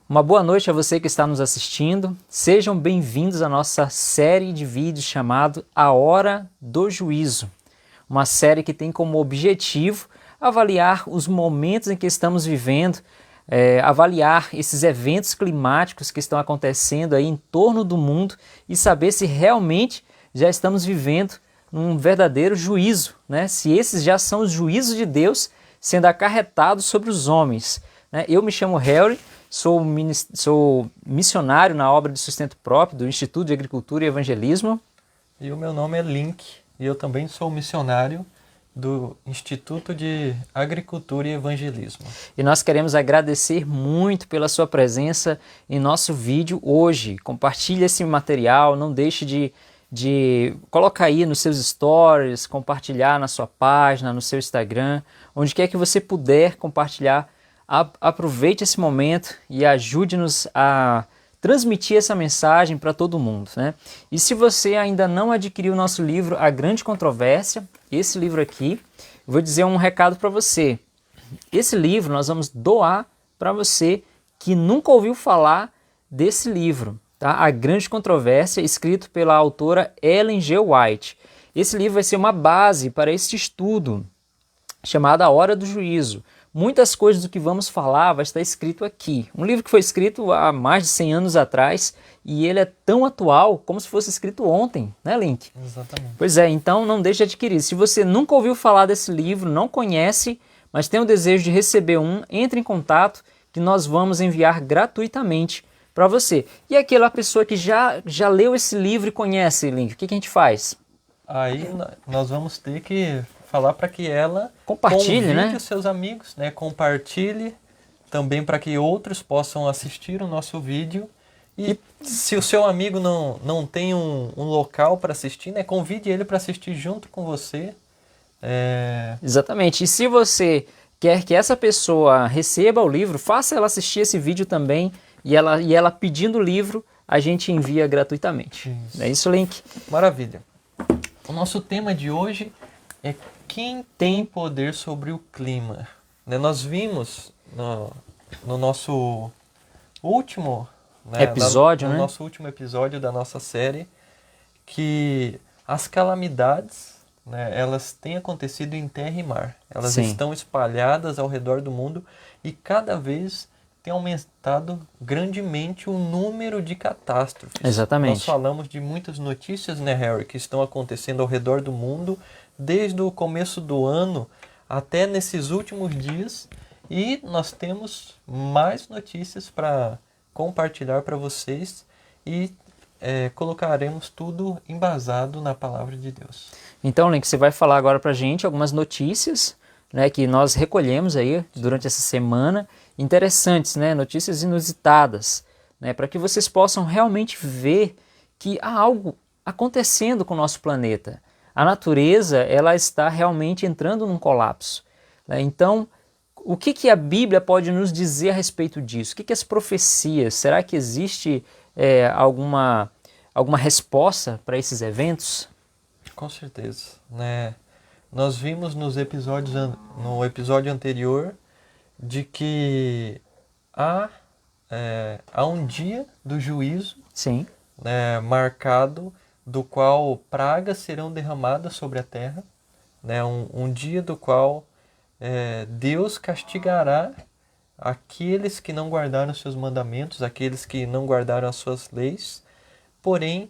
Uma boa noite a você que está nos assistindo. Sejam bem-vindos à nossa série de vídeos chamado A Hora do Juízo. Uma série que tem como objetivo avaliar os momentos em que estamos vivendo, avaliar esses eventos climáticos que estão acontecendo aí em torno do mundo e saber se realmente já estamos vivendo um verdadeiro juízo, né? Se esses já são os juízos de Deus sendo acarretados sobre os homens, né? Eu me chamo Harry, sou missionário na obra de sustento próprio do Instituto de Agricultura e Evangelismo. E o meu nome é Link, e eu também sou missionário do Instituto de Agricultura e Evangelismo. E nós queremos agradecer muito pela sua presença em nosso vídeo hoje. Compartilhe esse material, não deixe de colocar aí nos seus stories, compartilhar na sua página, no seu Instagram, onde quer que você puder compartilhar. Aproveite esse momento e ajude-nos a transmitir essa mensagem para todo mundo, né? E se você ainda não adquiriu o nosso livro A Grande Controvérsia, esse livro aqui, eu vou dizer um recado para você. Esse livro nós vamos doar para você que nunca ouviu falar desse livro, tá? A Grande Controvérsia, escrito pela autora Ellen G. White. Esse livro vai ser uma base para esse estudo chamado A Hora do Juízo. Muitas coisas do que vamos falar vai estar escrito aqui. Um livro que foi escrito há mais de 100 anos atrás e ele é tão atual como se fosse escrito ontem, né, Link? Exatamente. Pois é, então não deixe de adquirir. Se você nunca ouviu falar desse livro, não conhece, mas tem o desejo de receber entre em contato que nós vamos enviar gratuitamente para você. E aquela pessoa que já leu esse livro e conhece, Link, o que a gente faz? Aí nós vamos ter que falar para que ela compartilhe, né? Os seus amigos, né? Compartilhe também para que outros possam assistir o nosso vídeo. E se o seu amigo não tem um local para assistir, né? Convide ele para assistir junto com você. Exatamente. E se você quer que essa pessoa receba o livro, faça ela assistir esse vídeo também e ela pedindo o livro, a gente envia gratuitamente. Isso. É isso, Link? Maravilha. O nosso tema de hoje é quem tem poder sobre o clima. Nós vimos no nosso último episódio, no nosso último episódio da nossa série, que as calamidades, né, elas têm acontecido em terra e mar. Elas Sim. estão espalhadas ao redor do mundo e cada vez tem aumentado grandemente o número de catástrofes. Exatamente. Nós falamos de muitas notícias, né, Harry, que estão acontecendo ao redor do mundo desde o começo do ano até nesses últimos dias, e nós temos mais notícias para compartilhar para vocês e colocaremos tudo embasado na palavra de Deus. Então, Link, você vai falar agora para a gente algumas notícias, né, que nós recolhemos aí durante essa semana, interessantes, né, notícias inusitadas, né, para que vocês possam realmente ver que há algo acontecendo com o nosso planeta. A natureza, ela está realmente entrando num colapso, né? Então, o que a Bíblia pode nos dizer a respeito disso? O que as profecias? Será que existe alguma resposta para esses eventos? Com certeza, né? Nós vimos no episódio anterior de que há um dia do juízo, Sim. né, marcado, do qual pragas serão derramadas sobre a terra, né, um dia do qual Deus castigará aqueles que não guardaram os seus mandamentos, aqueles que não guardaram as suas leis. Porém,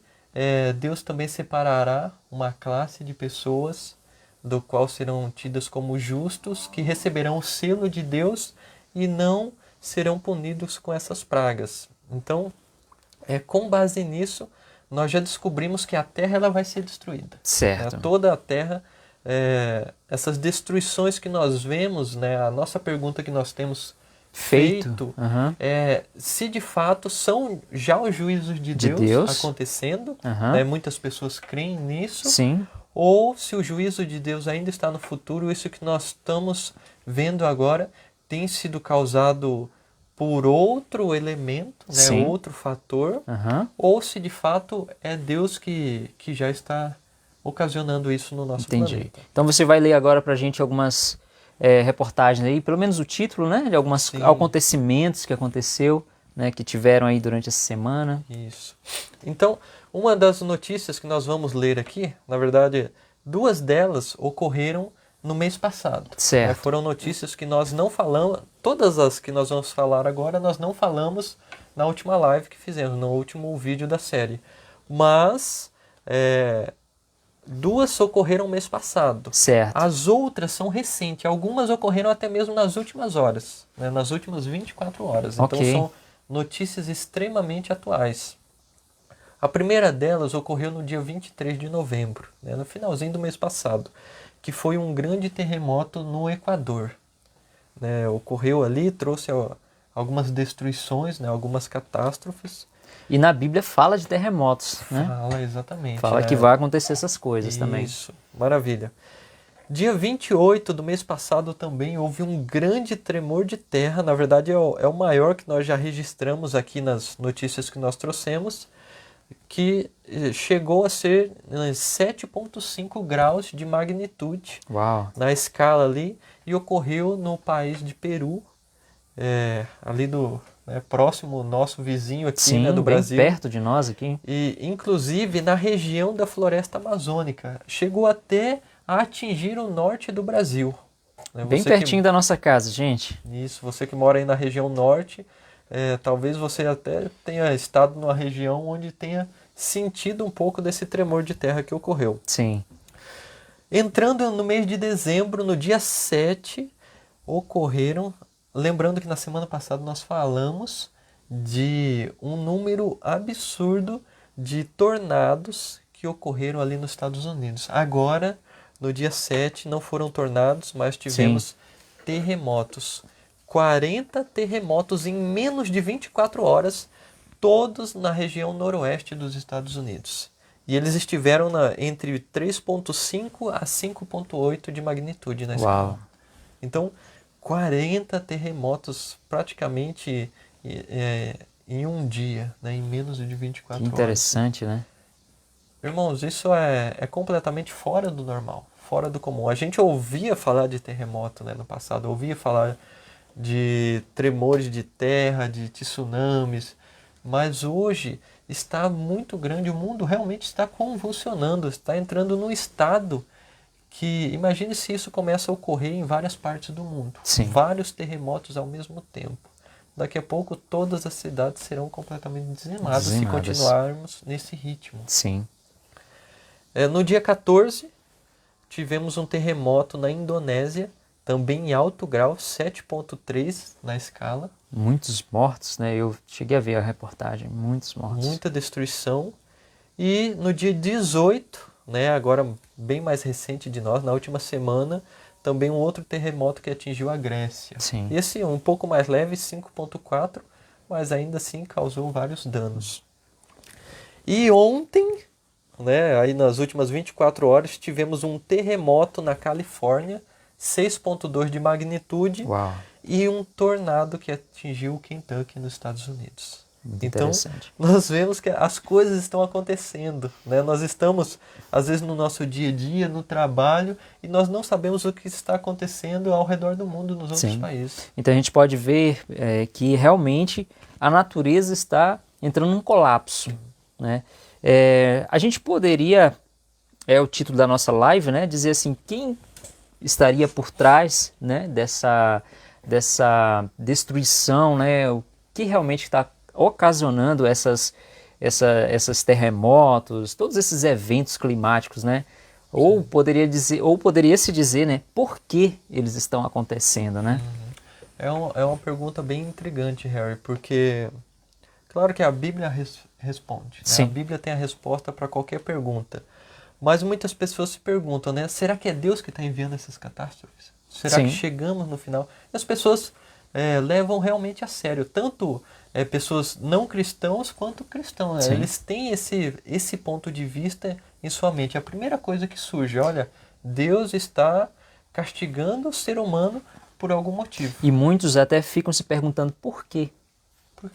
Deus também separará uma classe de pessoas do qual serão tidas como justos, que receberão o selo de Deus e não serão punidos com essas pragas. Então, com base nisso, nós já descobrimos que a terra ela vai ser destruída. Certo. Toda a terra, essas destruições que nós vemos, né, a nossa pergunta que nós temos feito se de fato são já os juízos de Deus acontecendo, né, muitas pessoas creem nisso. Sim. Ou se o juízo de Deus ainda está no futuro, isso que nós estamos vendo agora tem sido causado por outro elemento, né, outro fator, ou se de fato é Deus que já está ocasionando isso no nosso planeta. Então você vai ler agora para a gente algumas reportagens aí, pelo menos o título, né, de alguns acontecimentos que aconteceu né, que tiveram aí durante essa semana. Isso. Então, uma das notícias que nós vamos ler aqui, na verdade, duas delas ocorreram no mês passado. Certo. Foram notícias que nós não falamos, todas as que nós vamos falar agora, nós não falamos na última live que fizemos, no último vídeo da série. Mas duas ocorreram no mês passado. Certo. As outras são recentes. Algumas ocorreram até mesmo nas últimas horas, né? Nas últimas 24 horas. Então são notícias extremamente atuais. A primeira delas ocorreu no dia 23 de novembro, né? No finalzinho do mês passado, que foi um grande terremoto no Equador. Né? Ocorreu ali, trouxe algumas destruições, né? Algumas catástrofes. E na Bíblia fala de terremotos, né? Fala, exatamente. Fala que vai acontecer essas coisas também. Isso, maravilha. Dia 28 do mês passado também houve um grande tremor de terra. Na verdade é o maior que nós já registramos aqui nas notícias que nós trouxemos, que chegou a ser 7,5 graus de magnitude. Uau. Na escala ali, e ocorreu no país de Peru, ali próximo, nosso vizinho aqui, sim, né, do Brasil. Bem perto de nós aqui. E, inclusive, na região da floresta amazônica. Chegou até a atingir o norte do Brasil. Bem pertinho da nossa casa, gente. Isso, você que mora aí na região norte, talvez você até tenha estado numa região onde tenha sentido um pouco desse tremor de terra que ocorreu. Sim. Entrando no mês de dezembro, no dia 7, ocorreram... Lembrando que na semana passada nós falamos de um número absurdo de tornados que ocorreram ali nos Estados Unidos. Agora, no dia 7, não foram tornados, mas tivemos terremotos. 40 terremotos em menos de 24 horas, todos na região noroeste dos Estados Unidos. E eles estiveram entre 3,5 a 5,8 de magnitude na escala. Uau. Então, 40 terremotos praticamente em um dia, né, em menos de 24 horas. Interessante, né? Irmãos, isso é completamente fora do normal, fora do comum. A gente ouvia falar de terremoto, né, no passado, ouvia falar de tremores de terra, de tsunamis, mas hoje está muito grande, o mundo realmente está convulsionando, está entrando num estado que, imagine se isso começa a ocorrer em várias partes do mundo. Sim. Vários terremotos ao mesmo tempo. Daqui a pouco todas as cidades serão completamente dizimadas se continuarmos nesse ritmo. Sim. No dia 14, tivemos um terremoto na Indonésia, também em alto grau, 7,3 na escala. Muitos mortos, né? Eu cheguei a ver a reportagem, muitos mortos. Muita destruição. E no dia 18, né, agora bem mais recente de nós, na última semana, também um outro terremoto que atingiu a Grécia. Sim. Esse um pouco mais leve, 5,4, mas ainda assim causou vários danos. E ontem, né, aí nas últimas 24 horas, tivemos um terremoto na Califórnia, 6,2 de magnitude. Uau. E um tornado que atingiu o Kentucky nos Estados Unidos. Muito então, interessante. nós vemos que as coisas estão acontecendo, né? Nós estamos, às vezes, no nosso dia a dia, no trabalho, e nós não sabemos o que está acontecendo ao redor do mundo, nos outros países. Então, a gente pode ver que, realmente, a natureza está entrando num colapso, né? A gente poderia, o título da nossa live, né, dizer assim, quem estaria por trás, né, dessa destruição, né, o que realmente está ocasionando esses terremotos, todos esses eventos climáticos, né? Ou poderia se dizer, né, por que eles estão acontecendo, né? É uma pergunta bem intrigante, Harry, porque claro que a Bíblia responde, né? A Bíblia tem a resposta para qualquer pergunta, mas muitas pessoas se perguntam, né, será que é Deus que está enviando essas catástrofes? Será que chegamos no final? E as pessoas levam realmente a sério, tanto pessoas não cristãos quanto cristãos. Né? Eles têm esse ponto de vista em sua mente. A primeira coisa que surge, olha, Deus está castigando o ser humano por algum motivo. E muitos até ficam se perguntando por quê?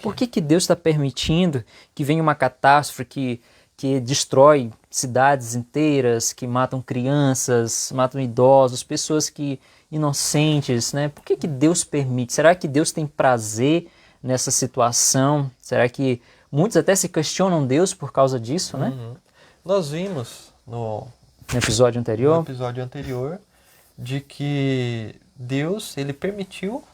Por que Deus está permitindo que venha uma catástrofe que destrói cidades inteiras, que matam crianças, matam idosos, pessoas inocentes, né? Por que Deus permite? Será que Deus tem prazer, nessa situação? Será que muitos até se questionam Deus por causa disso, né? Nós vimos no episódio anterior de que Deus ele permitiu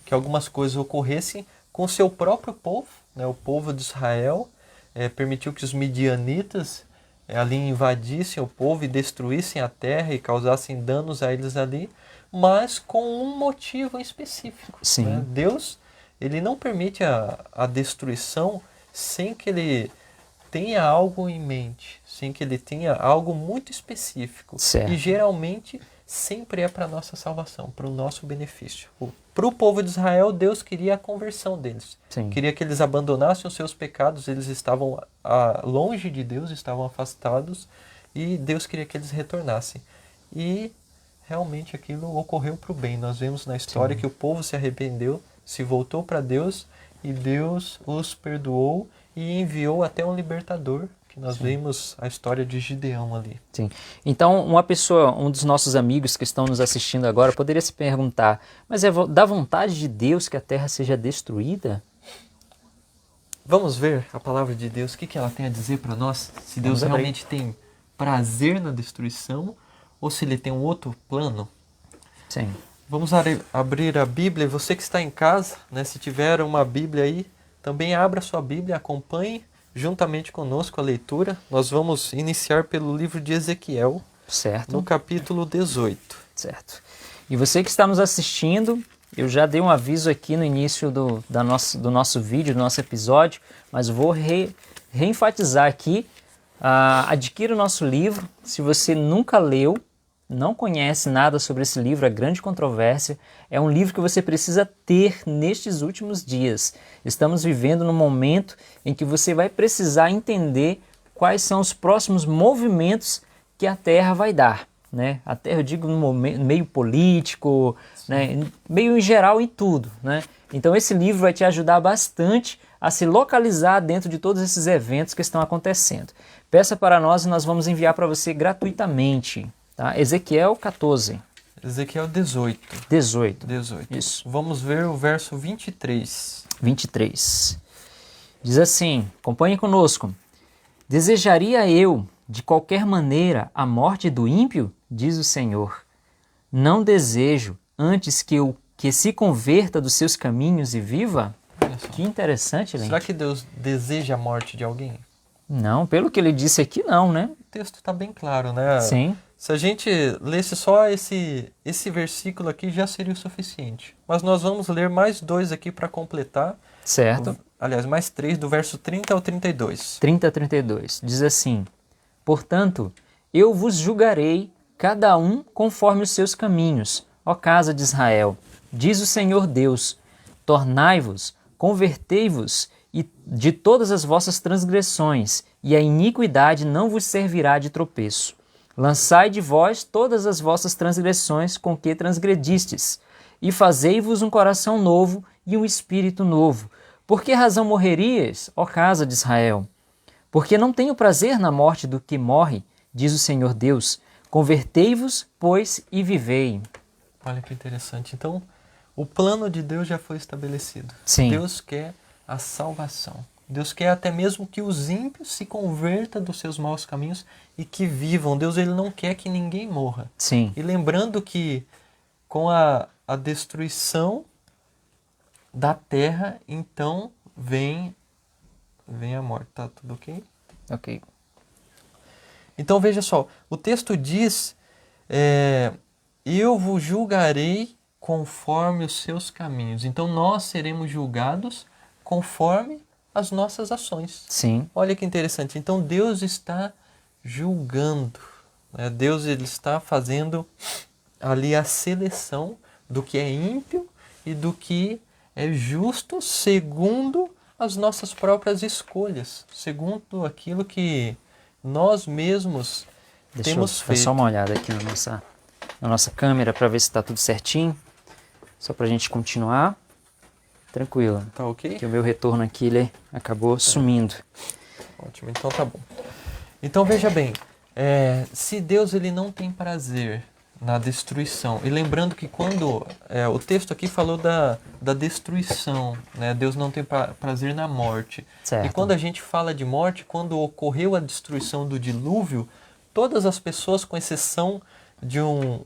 que algumas coisas ocorressem com o seu próprio povo, né? O povo de Israel permitiu que os midianitas ali invadissem o povo e destruíssem a terra e causassem danos a eles ali, mas com um motivo específico. Sim. Né? Deus ele não permite a destruição sem que ele tenha algo em mente, sem que ele tenha algo muito específico. Certo. E geralmente sempre é para a nossa salvação, para o nosso benefício. Para o povo de Israel, Deus queria a conversão deles. Sim. Queria que eles abandonassem os seus pecados, eles estavam longe de Deus, estavam afastados, e Deus queria que eles retornassem. E realmente aquilo ocorreu para o bem. Nós vemos na história que o povo se arrependeu, se voltou para Deus, e Deus os perdoou e enviou até um libertador, que nós vemos a história de Gideão ali. Sim. Então, uma pessoa, um dos nossos amigos que estão nos assistindo agora, poderia se perguntar, mas é da vontade de Deus que a terra seja destruída? Vamos ver a palavra de Deus, o que ela tem a dizer para nós? Se Deus realmente tem prazer na destruição ou se ele tem um outro plano? Sim. Vamos abrir a Bíblia. Você que está em casa, né, se tiver uma Bíblia aí, também abra sua Bíblia, acompanhe juntamente conosco a leitura. Nós vamos iniciar pelo livro de Ezequiel, certo, no capítulo 18. Certo. E você que está nos assistindo, eu já dei um aviso aqui no início do nosso vídeo, do nosso episódio, mas vou reenfatizar aqui. Adquira o nosso livro. Se você nunca leu, não conhece nada sobre esse livro, A Grande Controvérsia, é um livro que você precisa ter nestes últimos dias. Estamos vivendo num momento em que você vai precisar entender quais são os próximos movimentos que a Terra vai dar. Né? A Terra, eu digo, no meio político, né? Meio em geral em tudo. Né? Então esse livro vai te ajudar bastante a se localizar dentro de todos esses eventos que estão acontecendo. Peça para nós e nós vamos enviar para você gratuitamente. Tá? Ezequiel 14. Ezequiel 18. 18. Isso. Vamos ver o verso 23. 23. Diz assim, acompanhe conosco. Desejaria eu, de qualquer maneira, a morte do ímpio? Diz o Senhor. Não desejo, antes que se converta dos seus caminhos e viva? Que interessante, Lente. Será que Deus deseja a morte de alguém? Não, pelo que ele disse aqui, não, né? O texto está bem claro, né? Sim. Se a gente lesse só esse versículo aqui, já seria o suficiente. Mas nós vamos ler mais 2 aqui para completar. Certo. Aliás, mais 3, do verso 30 ao 32. 30 a 32. Diz assim, portanto, eu vos julgarei, cada um conforme os seus caminhos, ó casa de Israel. Diz o Senhor Deus, tornai-vos, convertei-vos de todas as vossas transgressões, e a iniquidade não vos servirá de tropeço. Lançai de vós todas as vossas transgressões com que transgredistes, e fazei-vos um coração novo e um espírito novo. Por que razão morrerias, ó casa de Israel? Porque não tenho prazer na morte do que morre, diz o Senhor Deus. Convertei-vos, pois, e vivei. Olha que interessante. Então, o plano de Deus já foi estabelecido. Sim. Deus quer a salvação. Deus quer até mesmo que os ímpios se convertam dos seus maus caminhos e que vivam. Deus ele não quer que ninguém morra. Sim. E lembrando que com a destruição da terra, então vem a morte. Tá tudo ok? Ok. Então veja só, o texto diz, eu vos julgarei conforme os seus caminhos. Então nós seremos julgados conforme as nossas ações. Sim. Olha que interessante. Então Deus está julgando. Né? Deus ele está fazendo ali a seleção do que é ímpio e do que é justo segundo as nossas próprias escolhas, segundo aquilo que nós mesmos temos feito. Deixa eu dar só uma olhada aqui na nossa câmera para ver se está tudo certinho. Só para a gente continuar. Tranquilo. Tá ok? Que o meu retorno aqui ele acabou sumindo. Ótimo, então tá bom. Então veja bem, se Deus ele não tem prazer na destruição. E lembrando que quando o texto aqui falou da destruição, né? Deus não tem prazer na morte. Certo. E quando a gente fala de morte, quando ocorreu a destruição do dilúvio, todas as pessoas, com exceção de um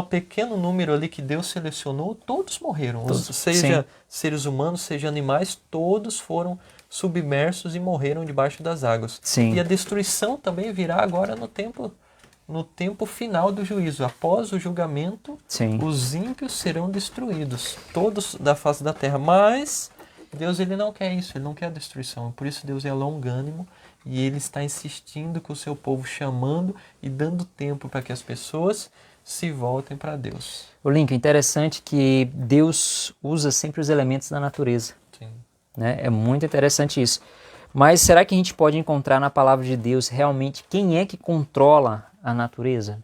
pequeno número ali que Deus selecionou, todos morreram. Seja seres humanos, seja animais, todos foram submersos e morreram debaixo das águas. Sim. E a destruição também virá agora no tempo final do juízo. Após o julgamento, os ímpios serão destruídos, todos da face da terra. Mas Deus ele não quer isso, ele não quer a destruição. Por isso Deus é longânimo e ele está insistindo com o seu povo, chamando e dando tempo para que as pessoas se voltem para Deus. O Lincoln, interessante que Deus usa sempre os elementos da natureza. Sim. Né? É muito interessante isso. Mas será que a gente pode encontrar na palavra de Deus realmente quem é que controla a natureza?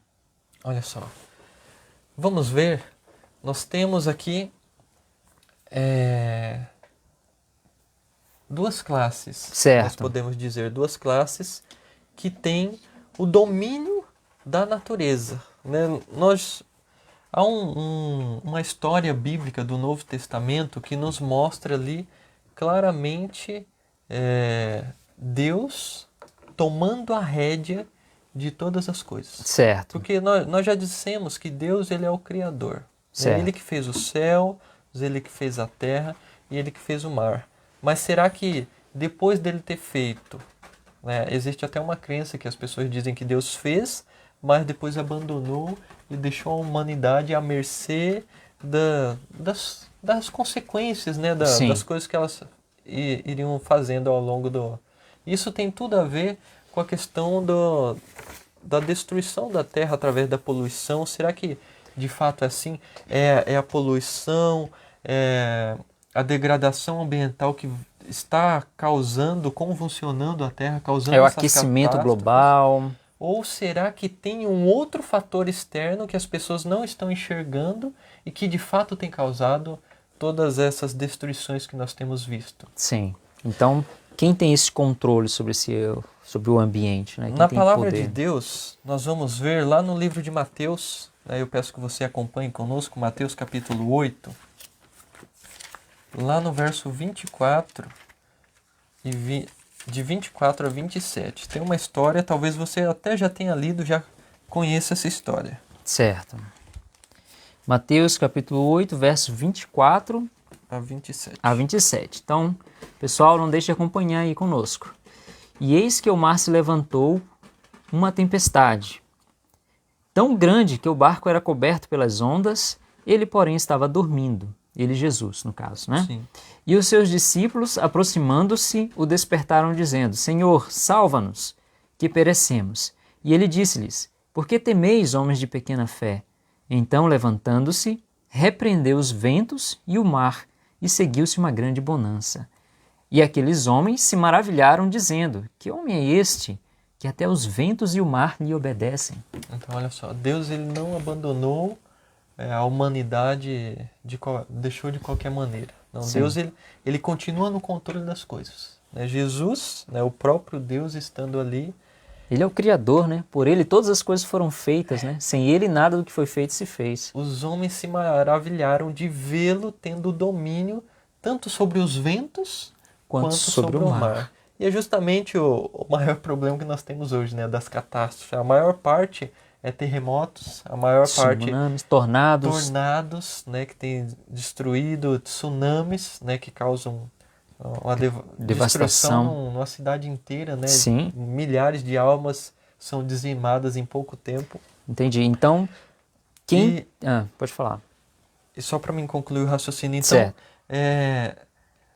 Olha só. Vamos ver. Nós temos aqui duas classes. Certo. Nós podemos dizer duas classes que têm o domínio da natureza. Né? Há uma história bíblica do Novo Testamento que nos mostra ali claramente Deus tomando a rédea de todas as coisas. Certo. Porque nós já dissemos que Deus ele é o Criador. Certo. Ele que fez o céu, ele que fez a terra e ele que fez o mar. Mas será que depois dele ter feito, né, existe até uma crença que as pessoas dizem que Deus fez, mas depois abandonou e deixou a humanidade à mercê das consequências, né, das coisas que elas iriam fazendo ao longo do... Isso tem tudo a ver com a questão da destruição da terra através da poluição. Será que de fato é assim? É a poluição, a degradação ambiental que está causando, convulsionando a terra, causando o essas aquecimento catástrofes? global. Ou será que tem um outro fator externo que as pessoas não estão enxergando e que de fato tem causado todas essas destruições que nós temos visto? Sim. Então, quem tem esse controle sobre o ambiente? Né? Quem Na tem palavra poder? de Deus, nós vamos ver lá no livro de Mateus, né, eu peço que você acompanhe conosco, Mateus capítulo 8, lá no verso 24, de 24 a 27. Tem uma história, talvez você até já tenha lido, já conheça essa história. Certo. Mateus capítulo 8, verso 24 A 27. a 27. Então, pessoal, não deixe de acompanhar aí conosco. E eis que o mar se levantou uma tempestade, tão grande que o barco era coberto pelas ondas, ele, porém, estava dormindo. Ele, Jesus, no caso, né? Sim. E os seus discípulos, aproximando-se, o despertaram, dizendo: Senhor, salva-nos, que perecemos. E ele disse-lhes: Por que temeis, homens de pequena fé? Então, levantando-se, repreendeu os ventos e o mar, e seguiu-se uma grande bonança. E aqueles homens se maravilharam, dizendo: Que homem é este, que até os ventos e o mar lhe obedecem? Então, olha só, Deus ele não abandonou a humanidade, deixou de qualquer maneira. Não, Sim. Deus ele continua no controle das coisas. Né? Jesus, né, o próprio Deus estando ali. Ele é o Criador, né? Por ele todas as coisas foram feitas, né? Sem ele nada do que foi feito se fez. Os homens se maravilharam de vê-lo tendo domínio tanto sobre os ventos quanto sobre o mar. E é justamente o maior problema que nós temos hoje, né? Das catástrofes. A maior parte é terremotos, a maior Tsunamis, parte tornados, né, que tem destruído, tsunamis, né, que causam uma devastação numa cidade inteira, né? Sim. Milhares de almas são dizimadas em pouco tempo. Entendi. Então, quem... pode falar. E só para mim concluir o raciocínio, então,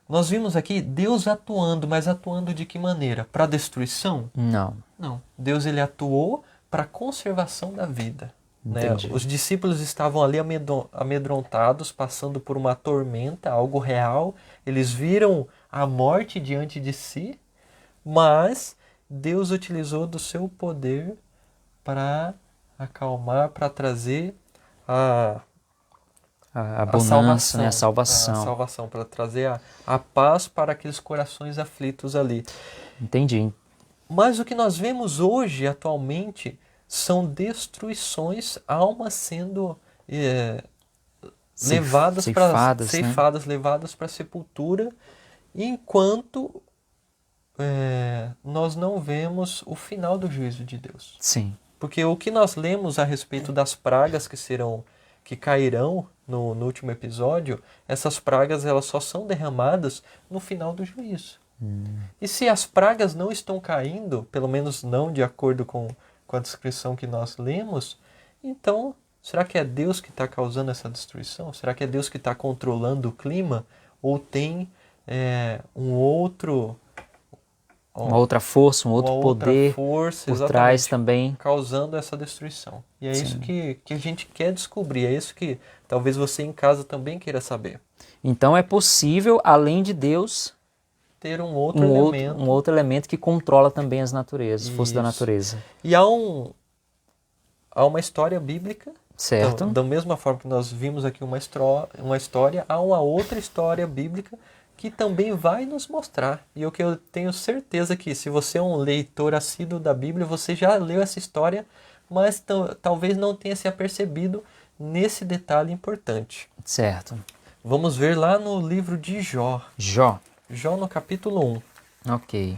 nós vimos aqui Deus atuando, mas atuando de que maneira? Para destruição? Não. Não. Deus ele atuou para a conservação da vida. Né? Os discípulos estavam ali amedrontados, passando por uma tormenta, algo real. Eles viram a morte diante de si, mas Deus utilizou do seu poder para acalmar, para trazer a bonança, né? A salvação. A salvação, para trazer a paz para aqueles corações aflitos ali. Entendi. Mas o que nós vemos hoje, atualmente, são destruições, almas sendo levadas para ceifadas, né? Levadas para a sepultura, enquanto nós não vemos o final do juízo de Deus. Sim. Porque o que nós lemos a respeito das pragas que cairão no último episódio, essas pragas elas só são derramadas no final do juízo. E se as pragas não estão caindo, pelo menos não de acordo com a descrição que nós lemos, então será que é Deus que está causando essa destruição? Será que é Deus que está controlando o clima? Ou tem uma outra força, um outro poder por trás também, causando essa destruição? E é Sim. isso que a gente quer descobrir, é isso que talvez você em casa também queira saber. Então é possível, além de Deus, ter um outro elemento que controla também as naturezas, forças da natureza. E há uma história bíblica, certo? Da mesma forma que nós vimos aqui uma história, há uma outra história bíblica que também vai nos mostrar. E o que eu tenho certeza que se você é um leitor assíduo da Bíblia, você já leu essa história, mas talvez não tenha se apercebido nesse detalhe importante. Certo. Vamos ver lá no livro de Jó. Jó no capítulo 1. Ok.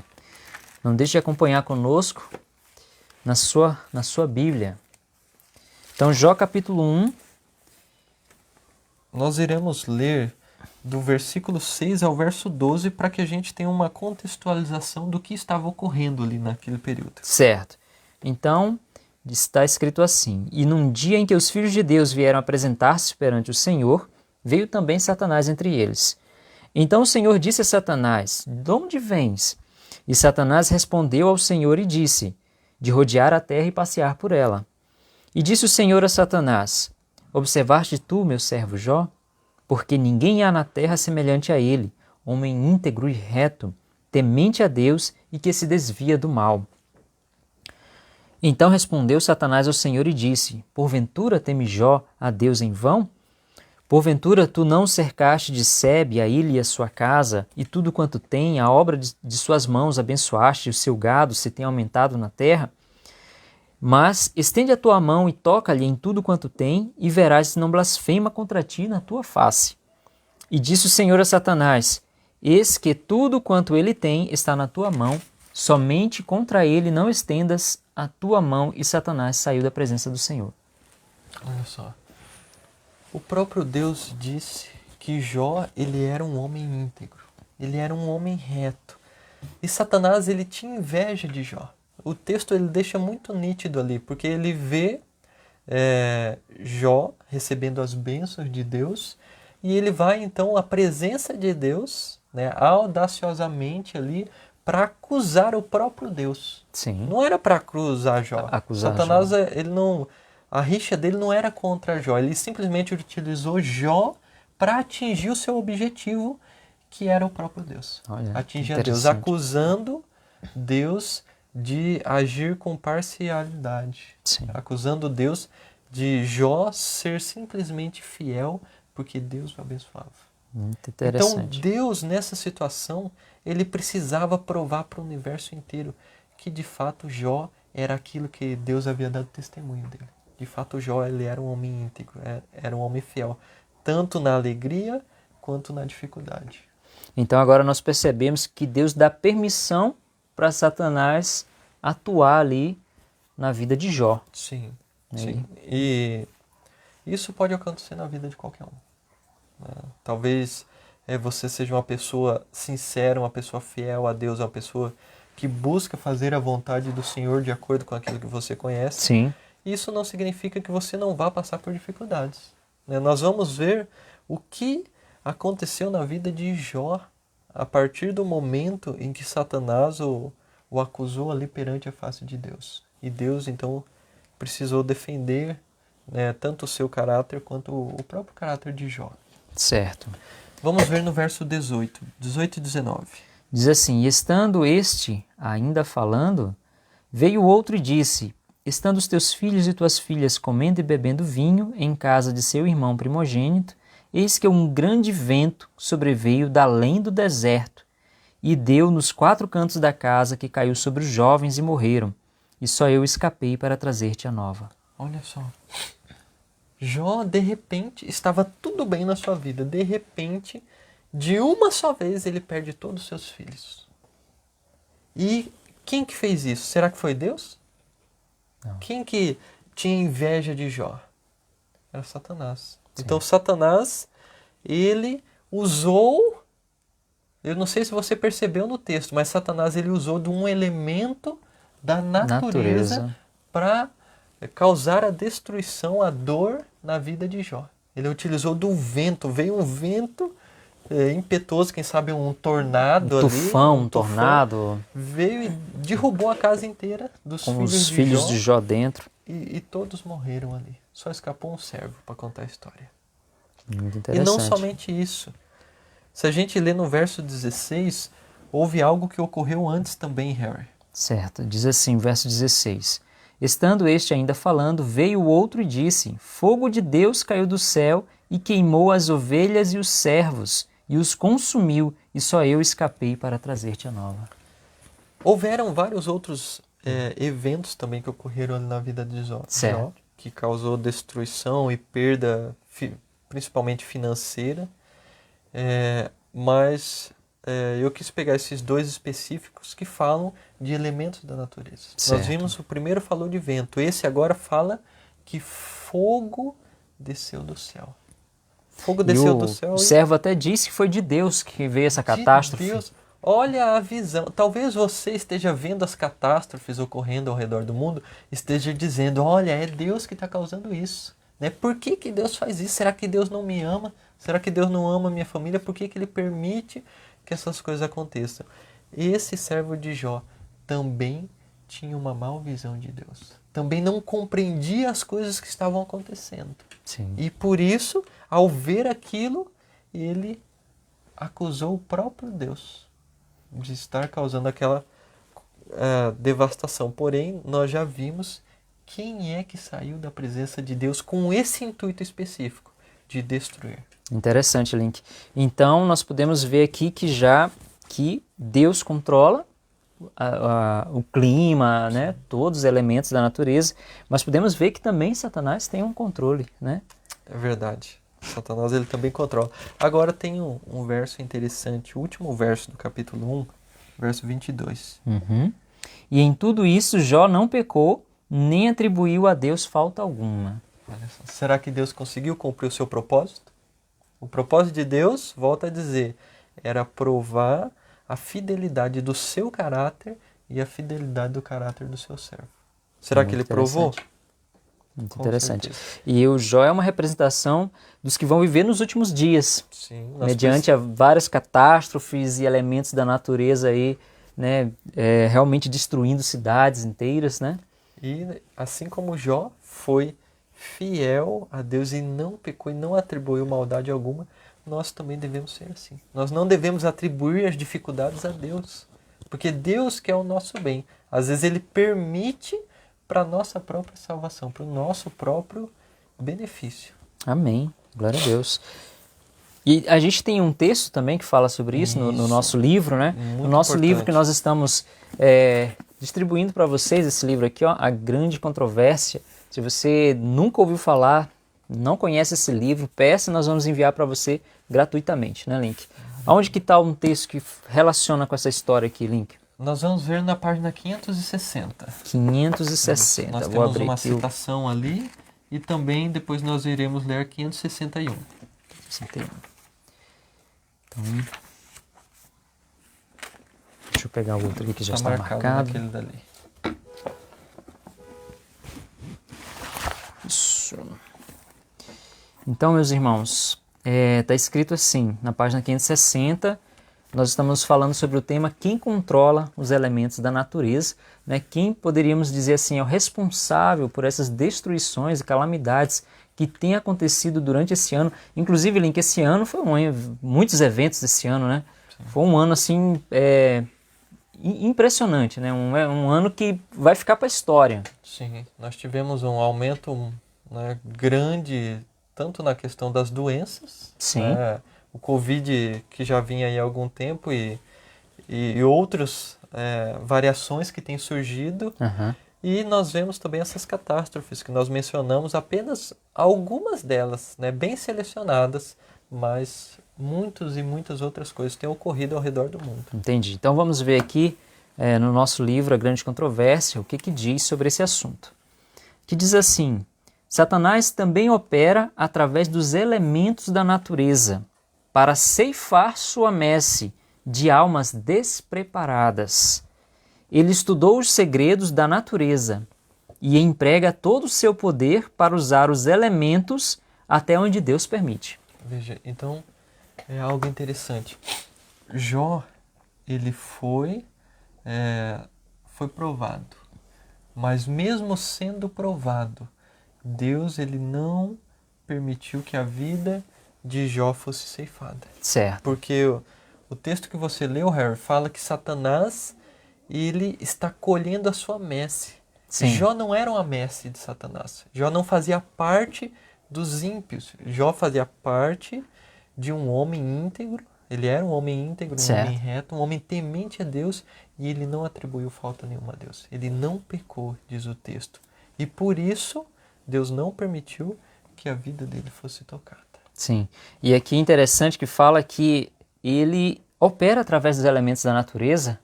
Não deixe de acompanhar conosco na sua Bíblia. Então, Jó capítulo 1. Nós iremos ler do versículo 6 ao verso 12 para que a gente tenha uma contextualização do que estava ocorrendo ali naquele período. Certo. Então, está escrito assim: E num dia em que os filhos de Deus vieram apresentar-se perante o Senhor, veio também Satanás entre eles. Então o Senhor disse a Satanás: De onde vens? E Satanás respondeu ao Senhor e disse: De rodear a terra e passear por ela. E disse o Senhor a Satanás: Observaste tu, meu servo Jó? Porque ninguém há na terra semelhante a ele, homem íntegro e reto, temente a Deus e que se desvia do mal. Então respondeu Satanás ao Senhor e disse: Porventura teme Jó a Deus em vão? Porventura tu não cercaste de Sebe a ilha e a sua casa, e tudo quanto tem, a obra de suas mãos abençoaste, e o seu gado se tem aumentado na terra? Mas estende a tua mão e toca-lhe em tudo quanto tem, e verás se não blasfema contra ti na tua face. E disse o Senhor a Satanás: Eis que tudo quanto ele tem está na tua mão, somente contra ele não estendas a tua mão. E Satanás saiu da presença do Senhor. Olha só. O próprio Deus disse que Jó, ele era um homem íntegro, ele era um homem reto. E Satanás, ele tinha inveja de Jó. O texto ele deixa muito nítido ali, porque ele vê Jó recebendo as bênçãos de Deus, e ele vai então à presença de Deus, né, audaciosamente ali, para acusar o próprio Deus. Sim. Não era para acusar Jó. Satanás, Jó. Ele não... A rixa dele não era contra Jó, ele simplesmente utilizou Jó para atingir o seu objetivo, que era o próprio Deus. Olha, atingir a Deus, acusando Deus de agir com parcialidade. Sim. Acusando Deus de Jó ser simplesmente fiel, porque Deus o abençoava. Muito interessante. Então Deus, nessa situação, ele precisava provar para o universo inteiro que de fato Jó era aquilo que Deus havia dado testemunho dele. De fato, Jó, ele era um homem íntegro, era um homem fiel, tanto na alegria quanto na dificuldade. Então agora nós percebemos que Deus dá permissão para Satanás atuar ali na vida de Jó. Sim, sim. E isso pode acontecer na vida de qualquer um. Talvez você seja uma pessoa sincera, uma pessoa fiel a Deus, uma pessoa que busca fazer a vontade do Senhor de acordo com aquilo que você conhece. Sim. Isso não significa que você não vá passar por dificuldades. Nós vamos ver o que aconteceu na vida de Jó a partir do momento em que Satanás o acusou ali perante a face de Deus. E Deus, então, precisou defender tanto o seu caráter quanto o próprio caráter de Jó. Certo. Vamos ver no verso 18 e 19. Diz assim: E estando este ainda falando, veio outro e disse: Estando os teus filhos e tuas filhas comendo e bebendo vinho em casa de seu irmão primogênito, eis que um grande vento sobreveio da além do deserto, e deu nos 4 cantos da casa, que caiu sobre os jovens e morreram. e só eu escapei para trazer-te a nova. Olha só. Jó, de repente, estava tudo bem na sua vida. De repente, de uma só vez, ele perde todos os seus filhos. E quem que fez isso? Será que foi Deus? Não. Quem que tinha inveja de Jó? Era Satanás. Sim. Então, Satanás, ele usou... Eu não sei se você percebeu no texto, mas Satanás, ele usou de um elemento da natureza para causar a destruição, a dor na vida de Jó. Ele utilizou do vento, veio um vento impetuoso, quem sabe um tornado ali. Um tornado. Veio e derrubou a casa inteira dos com filhos os de filhos Jó, de Jó dentro. e todos morreram ali. Só escapou um servo para contar a história. Muito E interessante. não somente isso. Se a gente lê no verso 16, houve algo que ocorreu antes também, Harry. Certo, diz assim, verso 16. Estando este ainda falando, veio o outro e disse: Fogo de Deus caiu do céu e queimou as ovelhas e os servos, e os consumiu, e só eu escapei para trazer-te a nova. Houveram vários outros eventos também que ocorreram na vida de Jó, que causou destruição e perda, principalmente financeira. Mas eu quis pegar esses dois específicos que falam de elementos da natureza. Certo. Nós vimos, o primeiro falou de vento, esse agora fala que fogo desceu do céu. Fogo desceu do céu. O servo até disse que foi de Deus que veio essa catástrofe. Deus. Olha a visão. Talvez você esteja vendo as catástrofes ocorrendo ao redor do mundo, esteja dizendo, olha, é Deus que está causando isso. Né? Por que Deus faz isso? Será que Deus não me ama? Será que Deus não ama a minha família? Por que Ele permite que essas coisas aconteçam? Esse servo de Jó também tinha uma mal visão de Deus. Também não compreendia as coisas que estavam acontecendo. Sim. E por isso, ao ver aquilo, ele acusou o próprio Deus de estar causando aquela devastação. Porém, nós já vimos quem é que saiu da presença de Deus com esse intuito específico, de destruir. Interessante, Link. Então, nós podemos ver aqui que Deus controla o clima, né, todos os elementos da natureza, mas podemos ver que também Satanás tem um controle, né? É verdade. Satanás ele também controla. Agora tem um verso interessante, o último verso do capítulo 1, verso 22. Uhum. E em tudo isso Jó não pecou, nem atribuiu a Deus falta alguma. Olha só. Será que Deus conseguiu cumprir o seu propósito? O propósito de Deus, volta a dizer, era provar a fidelidade do seu caráter e a fidelidade do caráter do seu servo. Será que ele provou? Muito Com interessante. certeza. E o Jó é uma representação dos que vão viver nos últimos dias, Sim, mediante a várias catástrofes e elementos da natureza aí, né, realmente destruindo cidades inteiras, né? E assim como Jó foi fiel a Deus e não pecou e não atribuiu maldade alguma, nós também devemos ser assim. Nós não devemos atribuir as dificuldades a Deus, porque Deus quer o nosso bem. Às vezes Ele permite para a nossa própria salvação, para o nosso próprio benefício. Amém. Glória a Deus. E a gente tem um texto também que fala sobre isso no nosso livro, né? Muito no nosso importante. livro que nós estamos distribuindo para vocês, esse livro aqui, ó, A Grande Controvérsia. Se você nunca ouviu falar, não conhece esse livro, peça, nós vamos enviar para você gratuitamente, né, Link? Aonde que está um texto que relaciona com essa história aqui, Link? Nós vamos ver na página 560. 560. Nós Vou temos abrir uma aqui citação ali e também depois nós iremos ler 561. 61. Então, deixa eu pegar o outro aqui que já está marcado. Naquele dali. Isso. Então, meus irmãos, está escrito assim, na página 560, nós estamos falando sobre o tema quem controla os elementos da natureza, né? Quem poderíamos dizer assim é o responsável por essas destruições e calamidades que têm acontecido durante esse ano. Inclusive, Link, esse ano foi muitos eventos esse ano, né? Sim. Foi um ano assim impressionante, né? Um ano que vai ficar para a história. Sim, nós tivemos um aumento, né, grande, tanto na questão das doenças, Sim. Né, o Covid que já vinha aí há algum tempo e outras variações que têm surgido, Uhum. E nós vemos também essas catástrofes que nós mencionamos, apenas algumas delas, né, bem selecionadas, mas muitas e muitas outras coisas têm ocorrido ao redor do mundo. Entendi. Então vamos ver aqui no nosso livro A Grande Controvérsia o que diz sobre esse assunto. Que diz assim: Satanás também opera através dos elementos da natureza para ceifar sua messe de almas despreparadas. Ele estudou os segredos da natureza e emprega todo o seu poder para usar os elementos até onde Deus permite. Veja, então é algo interessante. Jó, ele foi provado, mas mesmo sendo provado, Deus ele não permitiu que a vida de Jó fosse ceifada. Certo. Porque o texto que você leu, Harry, fala que Satanás ele está colhendo a sua messe. Sim. Jó não era uma messe de Satanás. Jó não fazia parte dos ímpios. Jó fazia parte de um homem íntegro. Ele era um homem íntegro, um homem reto, um homem temente a Deus, e ele não atribuiu falta nenhuma a Deus. Ele não pecou, diz o texto. E por isso, Deus não permitiu que a vida dele fosse tocada. Sim. E aqui é interessante que fala que ele opera através dos elementos da natureza,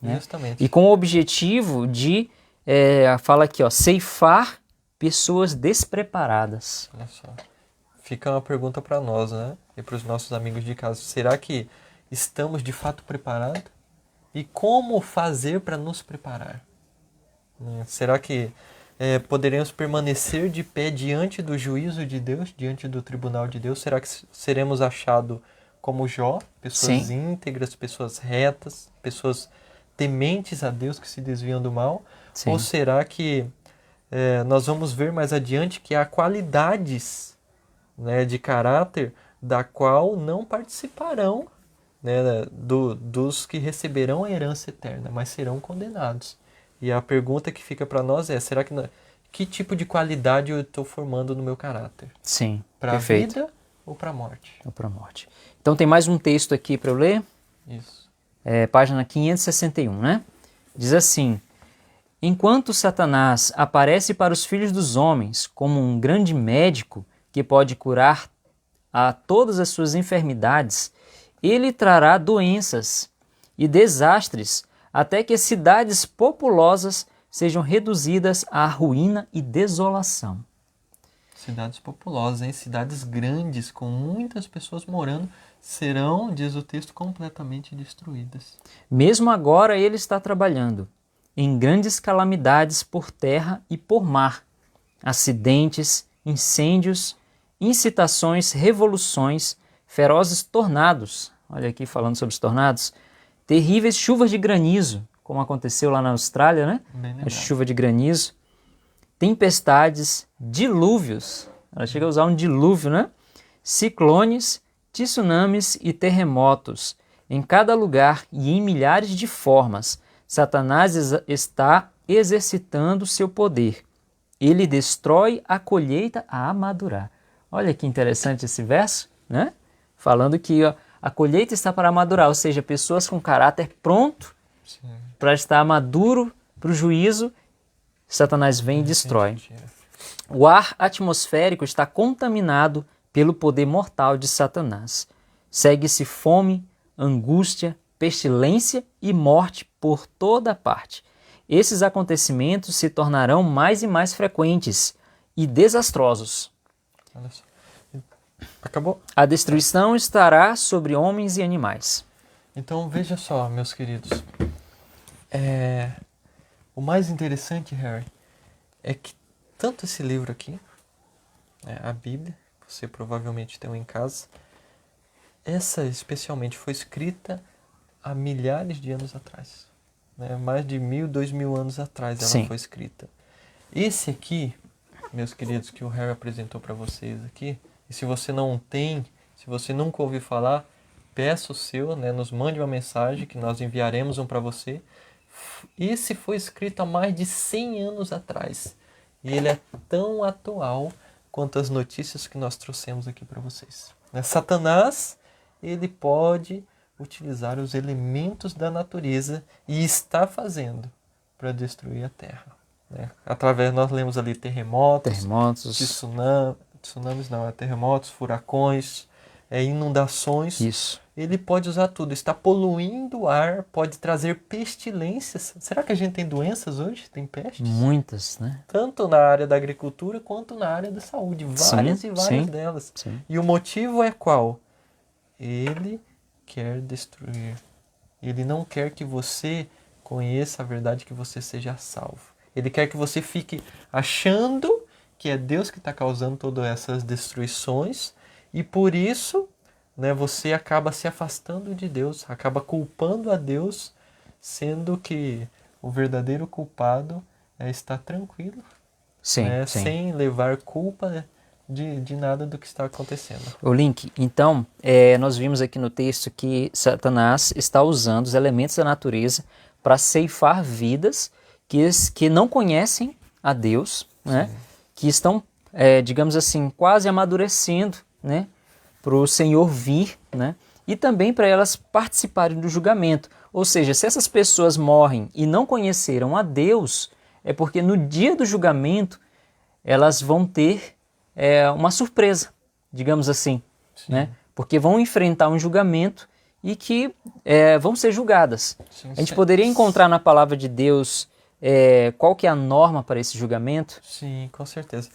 né? Justamente. E com o objetivo de, fala aqui, ceifar pessoas despreparadas. Olha só. Fica uma pergunta para nós, né? E para os nossos amigos de casa. Será que estamos de fato preparados? E como fazer para nos preparar? Será que poderemos permanecer de pé diante do juízo de Deus, diante do tribunal de Deus? Será que seremos achados como Jó, pessoas Sim. íntegras, pessoas retas, pessoas tementes a Deus que se desviam do mal? Sim. Ou será que nós vamos ver mais adiante que há qualidades, né, de caráter da qual não participarão, né, dos que receberão a herança eterna, mas serão condenados? E a pergunta que fica para nós é: será que tipo de qualidade eu estou formando no meu caráter? Sim, para a vida ou para a morte? Ou para a morte. Então tem mais um texto aqui para eu ler. Isso. Página 561, né? Diz assim: Enquanto Satanás aparece para os filhos dos homens como um grande médico que pode curar a todas as suas enfermidades, ele trará doenças e desastres até que as cidades populosas sejam reduzidas à ruína e desolação. Cidades populosas, hein? Cidades grandes, com muitas pessoas morando, serão, diz o texto, completamente destruídas. Mesmo agora ele está trabalhando em grandes calamidades por terra e por mar, acidentes, incêndios, incitações, revoluções, ferozes tornados, olha aqui falando sobre os tornados, terríveis chuvas de granizo, como aconteceu lá na Austrália, né? A chuva de granizo, tempestades, dilúvios, ela chega a usar um dilúvio, né? Ciclones, tsunamis e terremotos, em cada lugar e em milhares de formas. Satanás está exercitando seu poder. Ele destrói a colheita a madurar. Olha que interessante esse verso, né? Falando que a colheita está para madurar, ou seja, pessoas com caráter pronto para estar maduro para o juízo, Satanás vem e destrói. O ar atmosférico está contaminado pelo poder mortal de Satanás. Segue-se fome, angústia, pestilência e morte por toda parte. Esses acontecimentos se tornarão mais e mais frequentes e desastrosos. Olha só. Acabou? A destruição estará sobre homens e animais. Então veja só, meus queridos. O mais interessante, Harry, é que tanto esse livro aqui, a Bíblia, você provavelmente tem um em casa, essa especialmente foi escrita há milhares de anos atrás. Mais de 1.000, 2.000 anos atrás ela foi escrita. Esse aqui, meus queridos, que o Harry apresentou para vocês aqui, e se você não tem, se você nunca ouviu falar, peça o seu, nos mande uma mensagem que nós enviaremos um para você. Esse foi escrito há mais de 100 anos atrás. E ele é tão atual quanto as notícias que nós trouxemos aqui para vocês. Satanás, ele pode utilizar os elementos da natureza e está fazendo para destruir a terra. né? Através, nós lemos ali terremotos, Terremotos. tsunamis não, terremotos, furacões, inundações. Isso. Ele pode usar tudo. Está poluindo o ar, pode trazer pestilências. Será que a gente tem doenças hoje? Tem pestes? Muitas, né? Tanto na área da agricultura quanto na área da saúde. Várias Sim, e várias sim, delas. sim. E o motivo é qual? Ele quer destruir. Ele não quer que você conheça a verdade, que você seja salvo. Ele quer que você fique achando que é Deus que está causando todas essas destruições e por isso, né, você acaba se afastando de Deus, acaba culpando a Deus, sendo que o verdadeiro culpado está tranquilo, Sim, né, sim. sem levar culpa de nada do que está acontecendo. O Link, então, nós vimos aqui no texto que Satanás está usando os elementos da natureza para ceifar vidas que não conhecem a Deus, né? Que estão, digamos assim, quase amadurecendo, né? Para o Senhor vir, né? E também para elas participarem do julgamento. Ou seja, se essas pessoas morrem e não conheceram a Deus, é porque no dia do julgamento elas vão ter uma surpresa, digamos assim, né? Porque vão enfrentar um julgamento e que vão ser julgadas. Sim, a gente poderia encontrar na palavra de Deus qual que é a norma para esse julgamento? Sim, com certeza.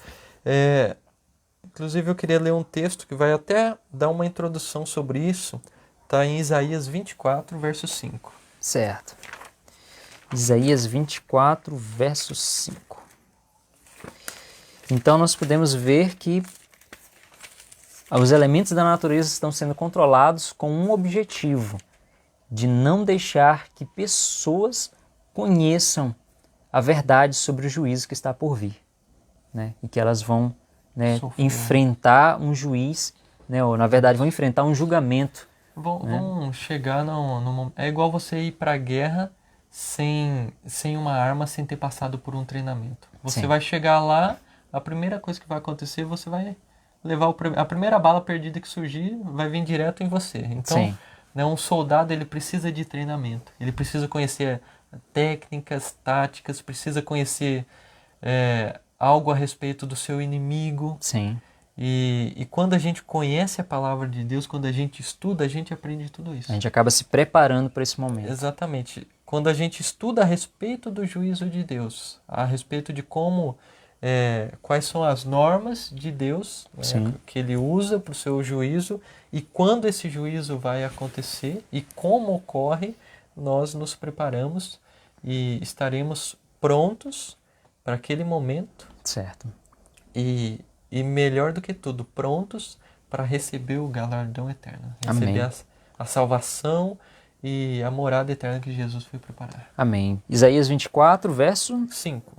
Inclusive eu queria ler um texto que vai até dar uma introdução sobre isso. Está em Isaías 24, verso 5. Certo. Isaías 24, verso 5. Então nós podemos ver que os elementos da natureza estão sendo controlados com um objetivo, de não deixar que pessoas conheçam a verdade sobre o juízo que está por vir, né? E que elas vão, né, enfrentar um juiz, né? Ou na verdade vão enfrentar um julgamento. Vão chegar é igual você ir para a guerra sem uma arma, sem ter passado por um treinamento. Você vai chegar lá, a primeira coisa que vai acontecer, você vai levar a primeira bala perdida que surgir, vai vir direto em você. Então, né, um soldado, ele precisa de treinamento. Ele precisa conhecer técnicas, táticas, precisa conhecer algo a respeito do seu inimigo. Sim. E quando a gente conhece a palavra de Deus, quando a gente estuda, a gente aprende tudo isso. A gente acaba se preparando para esse momento. Exatamente. Quando a gente estuda a respeito do juízo de Deus, a respeito de quais são as normas de Deus, né, que ele usa para o seu juízo e quando esse juízo vai acontecer e como ocorre, nós nos preparamos e estaremos prontos para aquele momento. Certo. E melhor do que tudo, prontos para receber o galardão eterno. Receber a salvação e a morada eterna que Jesus foi preparar. Amém. Isaías 24, verso 5.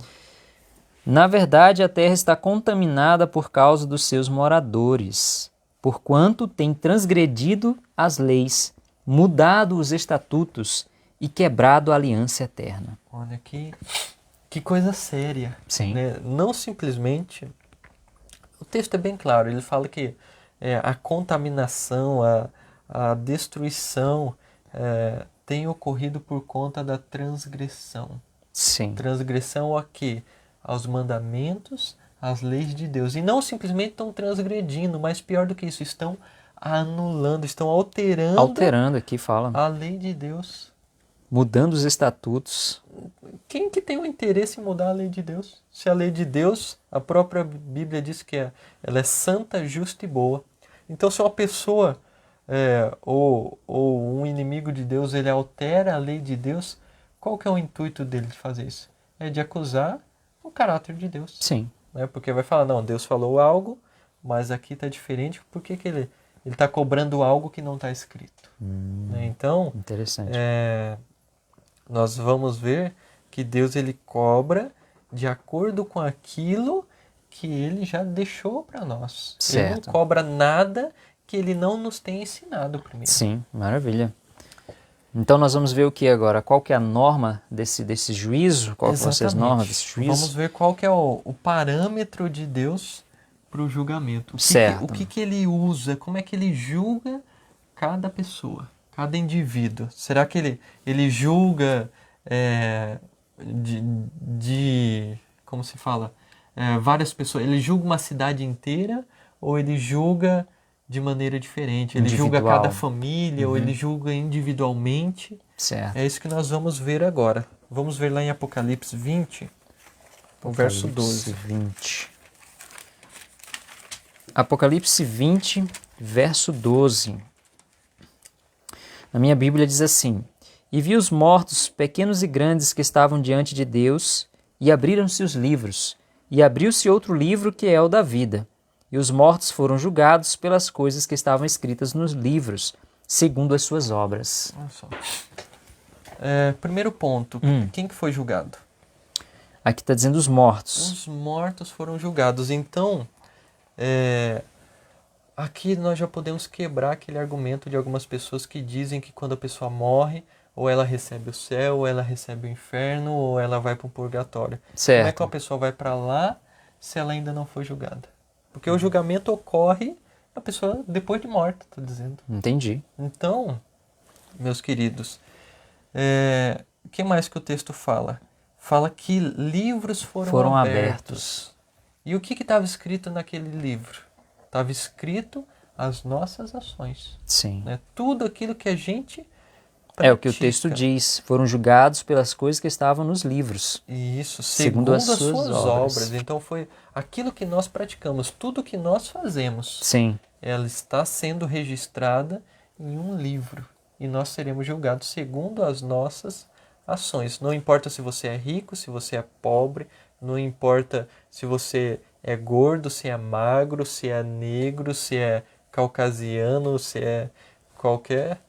Na verdade, a terra está contaminada por causa dos seus moradores, porquanto tem transgredido as leis, mudado os estatutos e quebrado a aliança eterna. Olha que coisa séria. Sim. Né? Não simplesmente... O texto é bem claro, ele fala que a contaminação, a destruição tem ocorrido por conta da transgressão. Sim. Transgressão a quê? Aos mandamentos, às leis de Deus. E não simplesmente estão transgredindo, mas pior do que isso, estão anulando, estão alterando aqui fala. A lei de Deus. Mudando os estatutos. Quem que tem o interesse em mudar a lei de Deus? Se a lei de Deus, a própria Bíblia diz que ela é santa, justa e boa. Então se uma pessoa ou um inimigo de Deus, ele altera a lei de Deus, qual que é o intuito dele de fazer isso? É de acusar o caráter de Deus. Sim. Né? Porque vai falar, não, Deus falou algo, mas aqui está diferente, por que ele está cobrando algo que não está escrito? Né? Então, interessante. Nós vamos ver que Deus ele cobra de acordo com aquilo que ele já deixou para nós. Certo. Ele não cobra nada que ele não nos tenha ensinado primeiro. Sim, maravilha. Então nós vamos ver o que agora? Qual que é a norma desse juízo? Qual que vão ser as normas desse juízo? Vamos ver qual que é o parâmetro de Deus para o julgamento. Certo. O que ele usa, como é que ele julga cada pessoa, cada indivíduo. Será que ele julga como se fala, várias pessoas. Ele julga uma cidade inteira ou ele julga de maneira diferente? Ele julga cada família ou ele julga individualmente? Certo. É isso que nós vamos ver agora. Vamos ver lá em Apocalipse 20, o verso 12. 20. Apocalipse 20, verso 12. Na minha Bíblia diz assim: E vi os mortos, pequenos e grandes, que estavam diante de Deus, e abriram-se os livros. E abriu-se outro livro, que é o da vida. E os mortos foram julgados pelas coisas que estavam escritas nos livros, segundo as suas obras. Olha só. Primeiro ponto, quem que foi julgado? Aqui está dizendo os mortos. Os mortos foram julgados. Então, aqui nós já podemos quebrar aquele argumento de algumas pessoas que dizem que quando a pessoa morre, ou ela recebe o céu, ou ela recebe o inferno, ou ela vai para o purgatório. Certo. Como é que uma pessoa vai para lá se ela ainda não foi julgada? Porque o julgamento ocorre a pessoa depois de morta, estou dizendo. Entendi. Então, meus queridos, o que mais que o texto fala? Fala que livros foram abertos. E o que estava escrito naquele livro? Estava escrito as nossas ações. Sim. Né? Tudo aquilo que a gente pratica. É o que o texto diz. Foram julgados pelas coisas que estavam nos livros. Isso, segundo as suas obras. Então foi aquilo que nós praticamos, tudo que nós fazemos. Sim. Ela está sendo registrada em um livro. E nós seremos julgados segundo as nossas ações. Não importa se você é rico, se você é pobre, não importa se você é gordo, se é magro, se é negro, se é caucasiano, se é qualquer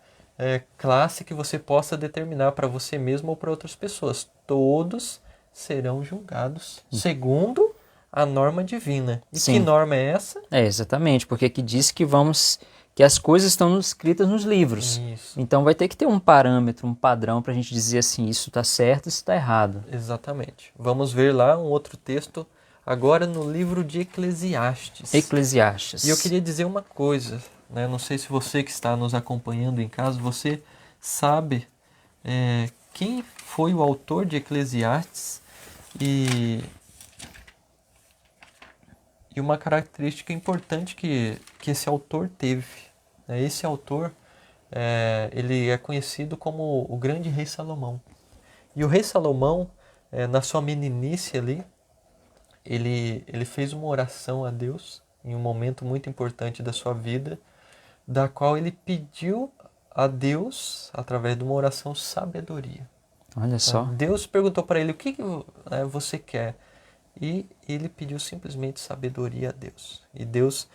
classe que você possa determinar para você mesmo ou para outras pessoas. Todos serão julgados segundo a norma divina. E Sim. que norma é essa? Exatamente, porque aqui diz que que as coisas estão escritas nos livros. Isso. Então vai ter que ter um parâmetro, um padrão para a gente dizer assim, isso está certo, isso está errado. Exatamente. Vamos ver lá um outro texto agora no livro de Eclesiastes. Eclesiastes. E eu queria dizer uma coisa, né? Não sei se você que está nos acompanhando em casa, você sabe quem foi o autor de Eclesiastes e uma característica importante que esse autor teve. Né? Esse autor, ele é conhecido como o grande rei Salomão. E o rei Salomão, na sua meninice ali, ele fez uma oração a Deus em um momento muito importante da sua vida, da qual ele pediu a Deus, através de uma oração, sabedoria. Olha só. Deus perguntou para ele, o que você quer? E ele pediu simplesmente sabedoria a Deus. E Deus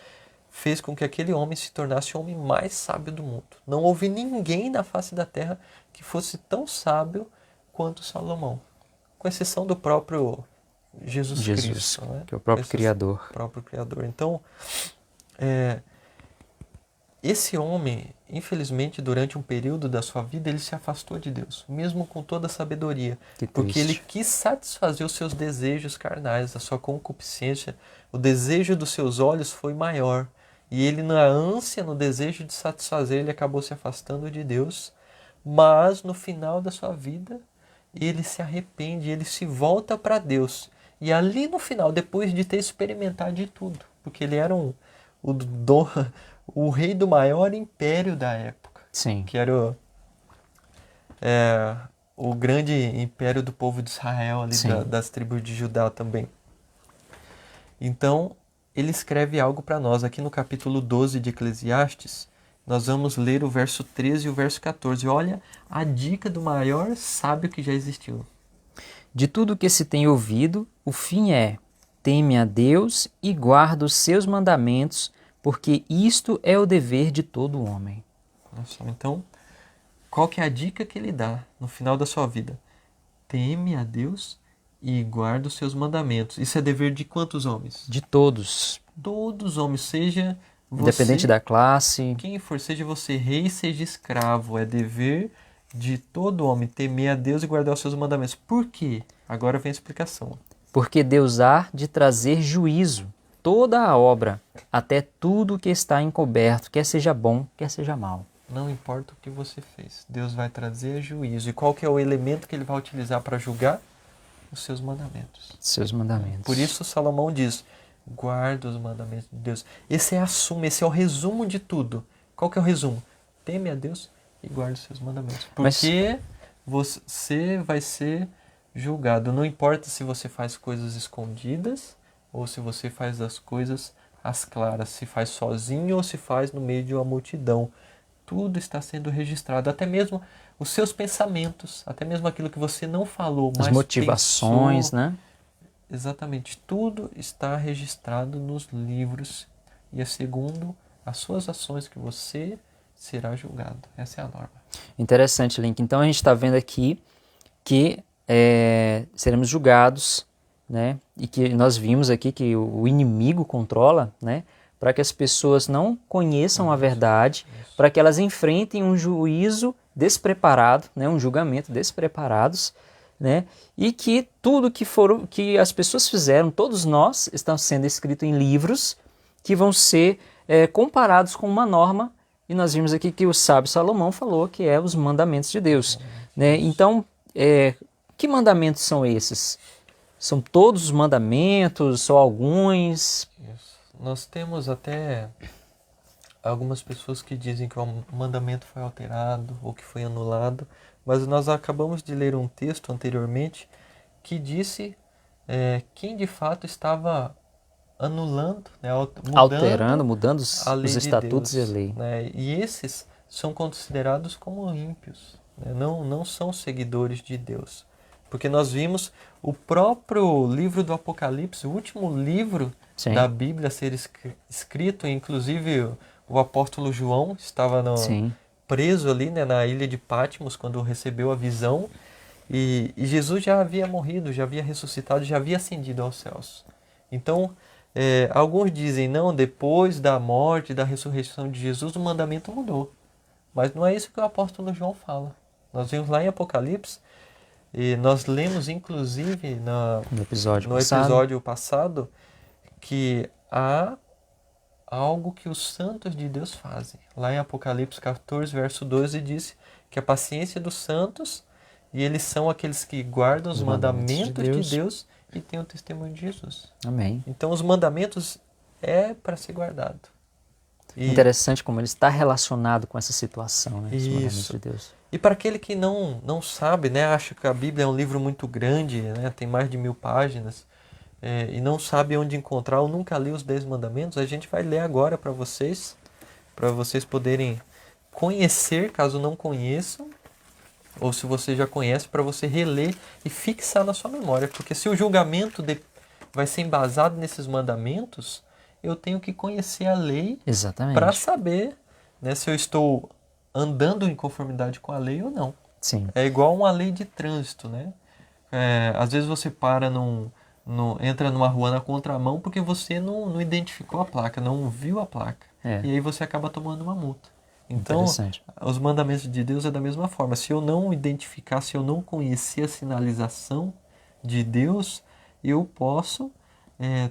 fez com que aquele homem se tornasse o homem mais sábio do mundo. Não houve ninguém na face da terra que fosse tão sábio quanto Salomão. Com exceção do próprio Jesus Cristo, né? Que é o próprio Criador. O próprio Criador. Então, esse homem, infelizmente, durante um período da sua vida, ele se afastou de Deus, mesmo com toda a sabedoria. Porque ele quis satisfazer os seus desejos carnais, a sua concupiscência. O desejo dos seus olhos foi maior. E ele, na ânsia, no desejo de satisfazer, ele acabou se afastando de Deus. Mas, no final da sua vida, ele se arrepende, ele se volta para Deus. E ali no final, depois de ter experimentado de tudo, porque ele era o rei do maior império da época. Sim. Que era o grande império do povo de Israel, ali das tribos de Judá também. Então, ele escreve algo para nós. Aqui no capítulo 12 de Eclesiastes, nós vamos ler o verso 13 e o verso 14. Olha a dica do maior sábio que já existiu. De tudo que se tem ouvido, o fim é: teme a Deus e guarda os seus mandamentos, porque isto é o dever de todo homem. Nossa, então, qual que é a dica que ele dá no final da sua vida? Teme a Deus e guarda os seus mandamentos. Isso é dever de quantos homens? De todos. Todos os homens, seja você, independente da classe. Quem for, seja você rei, seja escravo. É dever de todo homem temer a Deus e guardar os seus mandamentos. Por quê? Agora vem a explicação. Porque Deus há de trazer juízo, toda a obra, até tudo que está encoberto, quer seja bom, quer seja mal. Não importa o que você fez, Deus vai trazer juízo. E qual que é o elemento que ele vai utilizar para julgar? os seus mandamentos. Seus mandamentos. Por isso Salomão diz, guarda os mandamentos de Deus. Esse é a suma, esse é o resumo de tudo. Qual que é o resumo? Teme a Deus e guarda os seus mandamentos. Porque você vai ser julgado. Não importa se você faz coisas escondidas ou se você faz as coisas às claras. Se faz sozinho ou se faz no meio de uma multidão. Tudo está sendo registrado. Até mesmo os seus pensamentos. Até mesmo aquilo que você não falou, mas as motivações, pensou. né? Exatamente. Tudo está registrado nos livros. E é segundo as suas ações que você será julgado. Essa é a norma. Interessante, Link. Então a gente está vendo aqui que seremos julgados, né? E que nós vimos aqui que o inimigo controla, né? Para que as pessoas não conheçam a verdade, para que elas enfrentem um juízo despreparado, né? Um julgamento despreparados, né? E que tudo que as pessoas fizeram, todos nós, estão sendo escrito em livros que vão ser comparados com uma norma. E nós vimos aqui que o sábio Salomão falou que é os mandamentos de Deus, né? Então, que mandamentos são esses? São todos os mandamentos, só alguns? Isso. Nós temos até algumas pessoas que dizem que o mandamento foi alterado ou que foi anulado, mas nós acabamos de ler um texto anteriormente que disse quem de fato estava anulando, né, mudando os estatutos de Deus, e a lei. Né? E esses são considerados como ímpios, né? Não são seguidores de Deus. Porque nós vimos o próprio livro do Apocalipse, o último livro da Bíblia a ser escrito, inclusive o apóstolo João estava preso ali, né, na ilha de Patmos quando recebeu a visão, e Jesus já havia morrido, já havia ressuscitado, já havia ascendido aos céus. Então, alguns dizem, não, depois da morte, da ressurreição de Jesus, o mandamento mudou. Mas não é isso que o apóstolo João fala. Nós vimos lá em Apocalipse, e nós lemos inclusive no episódio passado que há algo que os santos de Deus fazem. Lá em Apocalipse 14, verso 12, diz que a paciência dos santos, e eles são aqueles que guardam os mandamentos de Deus e têm o testemunho de Jesus. Amém. Então os mandamentos é para ser guardado. Interessante como ele está relacionado com essa situação, né? Os mandamentos de Deus. E para aquele que não sabe, né, acha que a Bíblia é um livro muito grande, né, tem mais de 1000 páginas, e não sabe onde encontrar ou nunca leu os 10 mandamentos, a gente vai ler agora para vocês poderem conhecer, caso não conheçam, ou se você já conhece, para você reler e fixar na sua memória. Porque se o julgamento vai ser embasado nesses mandamentos, eu tenho que conhecer a lei para saber, né, se eu estou andando em conformidade com a lei ou não. Sim. É igual uma lei de trânsito, né? Às vezes você para entra numa rua na contramão porque você não identificou a placa, não viu a placa. E aí você acaba tomando uma multa. Então, os mandamentos de Deus é da mesma forma. Se eu não identificar, se eu não conhecer a sinalização de Deus, eu posso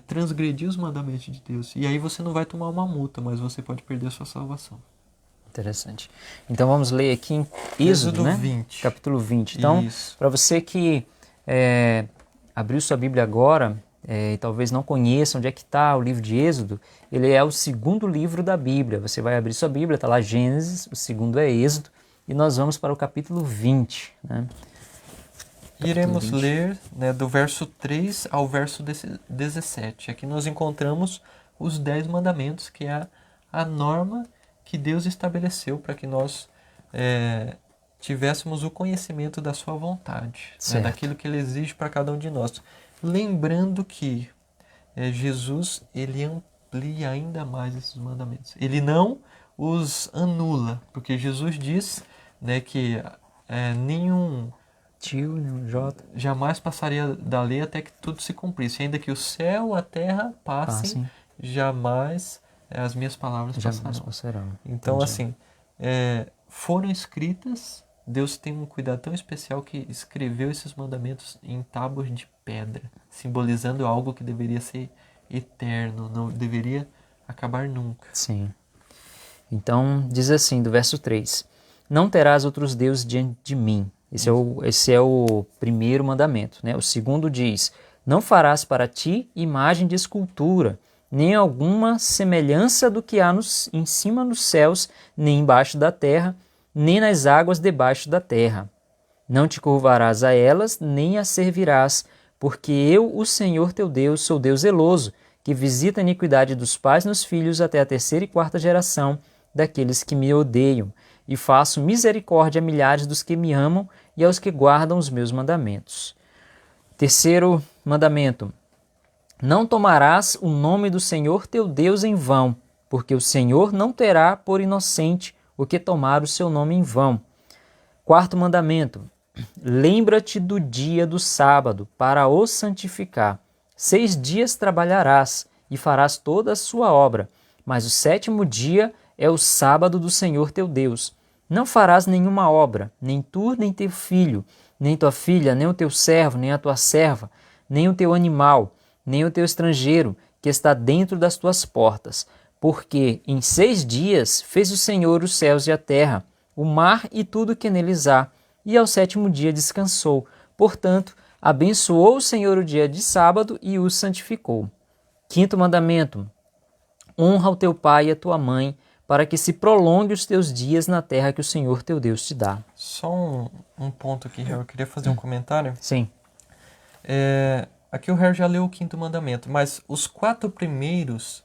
transgredir os mandamentos de Deus. E aí você não vai tomar uma multa, mas você pode perder a sua salvação. Interessante. Então vamos ler aqui em Êxodo, né? 20. Capítulo 20. Então, para você que abriu sua Bíblia agora e talvez não conheça onde é que está o livro de Êxodo, ele é o segundo livro da Bíblia. Você vai abrir sua Bíblia, está lá Gênesis, o segundo é Êxodo, e nós vamos para o capítulo 20. Né? Iremos ler, né, do verso 3 ao verso 17. Aqui nós encontramos os 10 mandamentos, que é a norma que Deus estabeleceu para que nós tivéssemos o conhecimento da sua vontade, né, daquilo que Ele exige para cada um de nós. Lembrando que Jesus, Ele amplia ainda mais esses mandamentos. Ele não os anula, porque Jesus diz, né, que nenhum jamais passaria da lei até que tudo se cumprisse. Ainda que o céu, a terra passem, jamais as minhas palavras passarão. Então, assim, foram escritas, Deus tem um cuidado tão especial que escreveu esses mandamentos em tábuas de pedra, simbolizando algo que deveria ser eterno, não deveria acabar nunca. Sim. Então, diz assim, do verso 3: Não terás outros deuses diante de mim. Esse é o primeiro mandamento, né? O segundo diz: não farás para ti imagem de escultura, nem alguma semelhança do que há em cima dos céus, nem embaixo da terra, nem nas águas debaixo da terra. Não te curvarás a elas, nem as servirás, porque eu, o Senhor teu Deus, sou Deus zeloso, que visita a iniquidade dos pais nos filhos até a terceira e quarta geração daqueles que me odeiam, e faço misericórdia a milhares dos que me amam e aos que guardam os meus mandamentos. Terceiro mandamento: não tomarás o nome do Senhor teu Deus em vão, porque o Senhor não terá por inocente o que tomar o seu nome em vão. Quarto mandamento: lembra-te do dia do sábado para o santificar. 6 dias trabalharás e farás toda a sua obra, mas o sétimo dia é o sábado do Senhor teu Deus. Não farás nenhuma obra, nem tu, nem teu filho, nem tua filha, nem o teu servo, nem a tua serva, nem o teu animal, nem o teu estrangeiro, que está dentro das tuas portas. Porque em 6 dias fez o Senhor os céus e a terra, o mar e tudo que neles há, e ao sétimo dia descansou. Portanto, abençoou o Senhor o dia de sábado e o santificou. Quinto mandamento: honra o teu pai e a tua mãe, para que se prolongue os teus dias na terra que o Senhor teu Deus te dá. Só um ponto aqui, eu queria fazer um comentário. Sim. Aqui o Harry já leu o quinto mandamento, mas os 4 primeiros,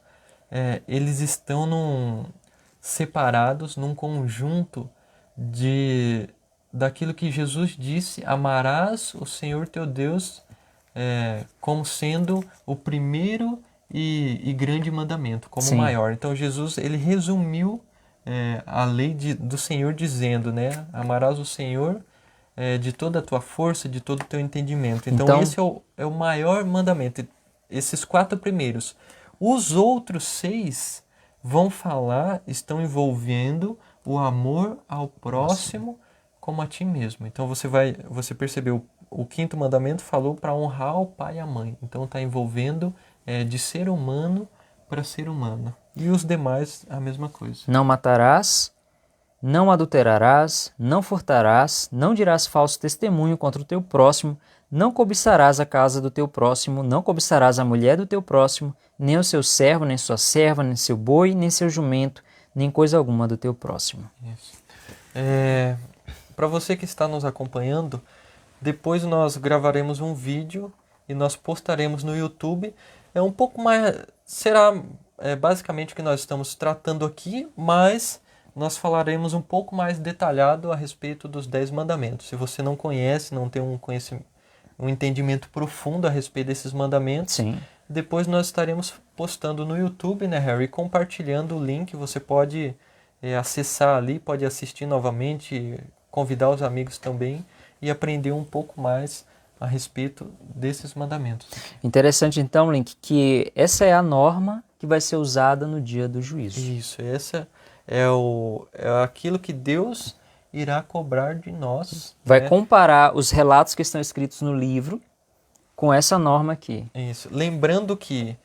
eles estão separados num conjunto daquilo que Jesus disse: amarás o Senhor teu Deus como sendo o primeiro e grande mandamento, como o maior. Então Jesus, ele resumiu a lei do Senhor dizendo, né? Amarás o Senhor de toda a tua força, de todo o teu entendimento. Então esse é o maior mandamento, esses 4 primeiros. Os outros 6 estão envolvendo o amor ao próximo como a ti mesmo. Então você percebeu, o quinto mandamento falou para honrar o pai e a mãe. Então está envolvendo de ser humano para ser humano. E os demais, a mesma coisa. Não matarás, não adulterarás, não furtarás, não dirás falso testemunho contra o teu próximo, não cobiçarás a casa do teu próximo, não cobiçarás a mulher do teu próximo, nem o seu servo, nem sua serva, nem seu boi, nem seu jumento, nem coisa alguma do teu próximo. Isso. Para você que está nos acompanhando, depois nós gravaremos um vídeo e nós postaremos no YouTube. É um pouco mais... Será basicamente o que nós estamos tratando aqui, mas nós falaremos um pouco mais detalhado a respeito dos 10 mandamentos. Se você não conhece, não tem um entendimento profundo a respeito desses mandamentos, Sim. Depois nós estaremos postando no YouTube, né, Harry? Compartilhando o link, você pode acessar ali, pode assistir novamente, convidar os amigos também e aprender um pouco mais a respeito desses mandamentos. Interessante então, Link, que essa é a norma que vai ser usada no dia do juízo. Isso, essa é aquilo que Deus irá cobrar de nós. Vai comparar os relatos que estão escritos no livro com essa norma aqui. Isso. Lembrando que,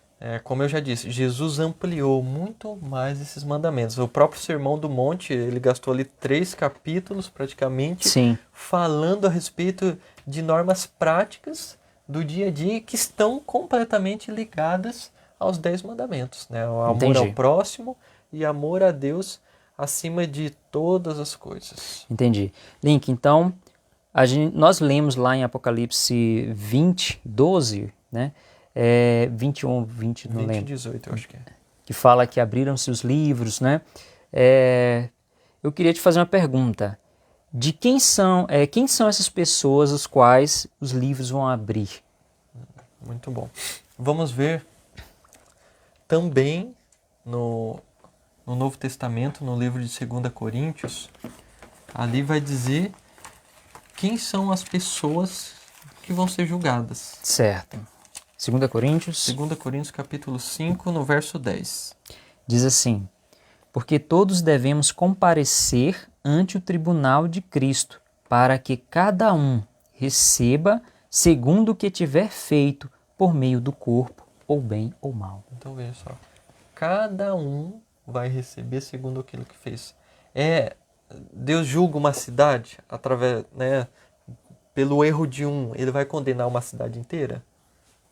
como eu já disse, Jesus ampliou muito mais esses mandamentos. O próprio Sermão do Monte, ele gastou ali 3 capítulos praticamente, Sim. falando a respeito de normas práticas do dia a dia que estão completamente ligadas aos 10 mandamentos, né? O amor Entendi. ao próximo e amor a Deus acima de todas as coisas. Entendi. Link, então, nós lemos lá em Apocalipse 20, 12, né? 21, 20, não 20 e lembro. 18, eu acho que é. Que fala que abriram-se os livros, né? Eu queria te fazer uma pergunta. De quem são essas pessoas os quais os livros vão abrir? Muito bom. Vamos ver também no Novo Testamento, no livro de 2 Coríntios, ali vai dizer quem são as pessoas que vão ser julgadas. Certo. 2 Coríntios. 2 Coríntios capítulo 5, no verso 10. Diz assim: porque todos devemos comparecer ante o tribunal de Cristo, para que cada um receba segundo o que tiver feito por meio do corpo, ou bem ou mal. Então veja só, cada um vai receber segundo aquilo que fez. Deus julga uma cidade através, né, pelo erro de um, ele vai condenar uma cidade inteira?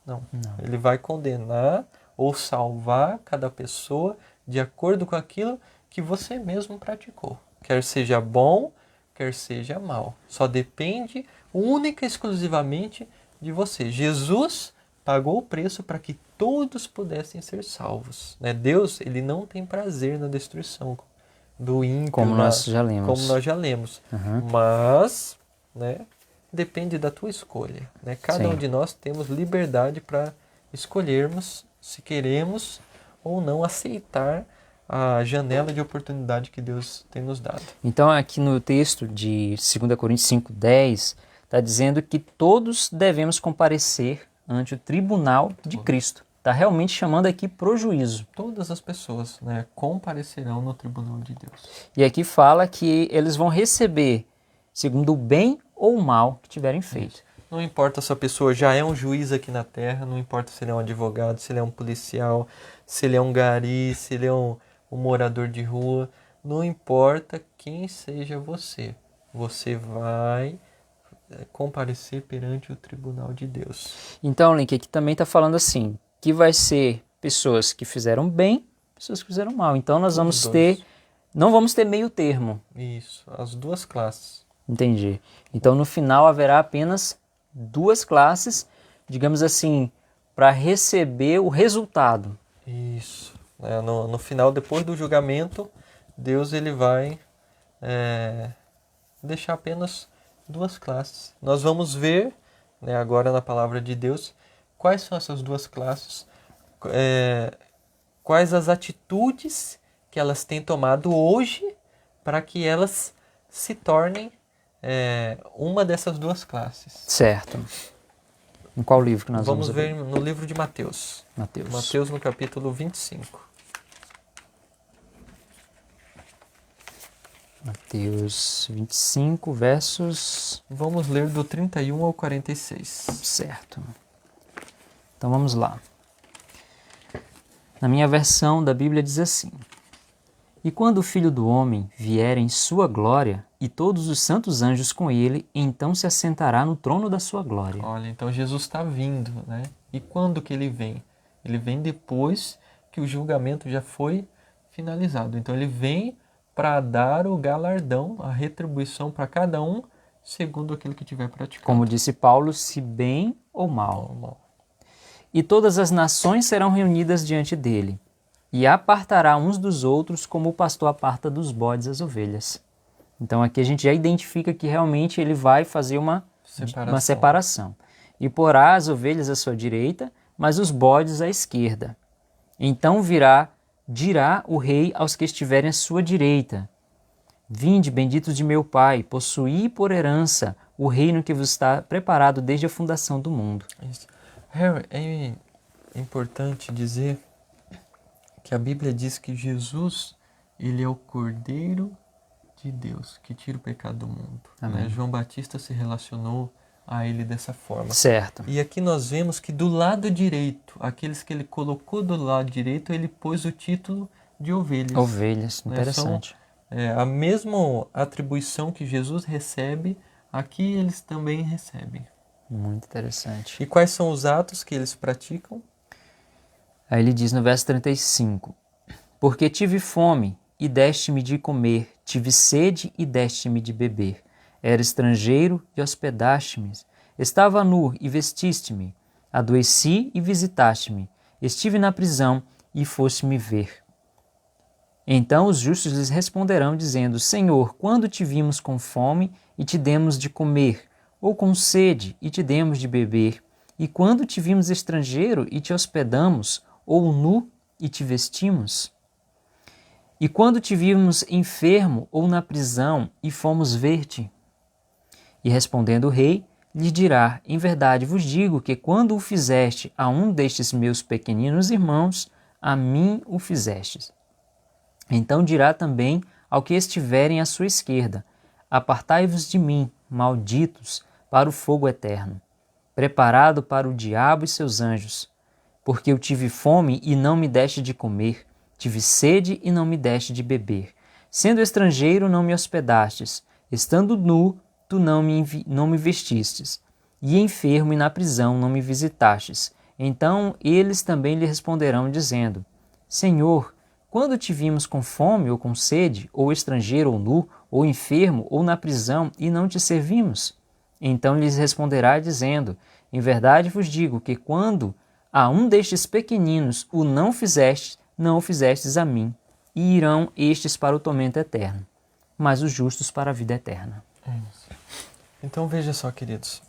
Não. Ele vai condenar ou salvar cada pessoa de acordo com aquilo que você mesmo praticou. Quer seja bom, quer seja mal. Só depende única e exclusivamente de você. Jesus pagou o preço para que todos pudessem ser salvos, né? Deus, ele não tem prazer na destruição do ímpio, como nós já lemos. Mas, né, depende da tua escolha, né? Cada um de nós temos liberdade para escolhermos se queremos ou não aceitar a janela de oportunidade que Deus tem nos dado. Então, aqui no texto de 2 Coríntios 5:10, está dizendo que todos devemos comparecer ante o tribunal de Cristo. Está realmente chamando aqui pro juízo. Todas as pessoas, né, comparecerão no tribunal de Deus. E aqui fala que eles vão receber segundo o bem ou o mal que tiverem feito. Não importa se a pessoa já é um juiz aqui na terra, não importa se ele é um advogado, se ele é um policial, se ele é um gari, se ele é um morador de rua, não importa quem seja você, você vai comparecer perante o tribunal de Deus. Então, Link, aqui também está falando assim, que vai ser pessoas que fizeram bem, pessoas que fizeram mal. Então nós vamos ter, não vamos ter meio termo. Isso, as duas classes. Entendi. Então no final haverá apenas duas classes, digamos assim, para receber o resultado. Isso. No final, depois do julgamento, Deus ele vai deixar apenas duas classes. Nós vamos ver, né, agora na palavra de Deus, quais são essas duas classes, quais as atitudes que elas têm tomado hoje para que elas se tornem uma dessas duas classes. Certo. Em qual livro que nós vamos ver? Vamos ver no livro de Mateus. Mateus no capítulo 25. Mateus 25, versos... Vamos ler do 31 ao 46. Certo. Então vamos lá. Na minha versão da Bíblia diz assim: E quando o Filho do Homem vier em sua glória, e todos os santos anjos com ele, então se assentará no trono da sua glória. Olha, então Jesus está vindo, né? E quando que ele vem? Ele vem depois que o julgamento já foi finalizado. Então ele vem para dar o galardão, a retribuição para cada um, segundo aquilo que tiver praticado. Como disse Paulo, se bem ou mal. E todas as nações serão reunidas diante dele, e apartará uns dos outros como o pastor aparta dos bodes as ovelhas. Então aqui a gente já identifica que realmente ele vai fazer uma separação. E porá as ovelhas à sua direita, mas os bodes à esquerda. Então dirá o rei aos que estiverem à sua direita: Vinde, benditos de meu Pai, possuí por herança o reino que vos está preparado desde a fundação do mundo. Isso. Harry, é importante dizer que a Bíblia diz que Jesus, ele é o Cordeiro de Deus que tira o pecado do mundo. Né? João Batista se relacionou a ele dessa forma. Certo. E aqui nós vemos que do lado direito, aqueles que ele colocou do lado direito, ele pôs o título de ovelhas. Ovelhas, interessante. São, a mesma atribuição que Jesus recebe, aqui eles também recebem. Muito interessante. E quais são os atos que eles praticam? Aí ele diz no verso 35: Porque tive fome e deste-me de comer, tive sede e deste-me de beber. Era estrangeiro e hospedaste-me. Estava nu e vestiste-me. Adoeci e visitaste-me. Estive na prisão e foste-me ver. Então os justos lhes responderão, dizendo: Senhor, quando te vimos com fome e te demos de comer, ou com sede e te demos de beber? E quando te vimos estrangeiro e te hospedamos, ou nu e te vestimos? E quando te vimos enfermo ou na prisão e fomos ver-te? E respondendo o rei, lhe dirá: Em verdade vos digo que quando o fizeste a um destes meus pequeninos irmãos, a mim o fizestes. Então dirá também ao que estiverem à sua esquerda: Apartai-vos de mim, malditos, para o fogo eterno, preparado para o diabo e seus anjos. Porque eu tive fome e não me deste de comer, tive sede e não me deste de beber. Sendo estrangeiro, não me hospedastes, estando nu, tu não me vestistes, e enfermo e na prisão não me visitastes. Então eles também lhe responderão, dizendo: Senhor, quando te vimos com fome ou com sede, ou estrangeiro ou nu, ou enfermo ou na prisão, e não te servimos? Então lhes responderá, dizendo: Em verdade vos digo que quando a um destes pequeninos o não fizestes, não o fizestes a mim. E irão estes para o tormento eterno, mas os justos para a vida eterna. Então veja só, queridos.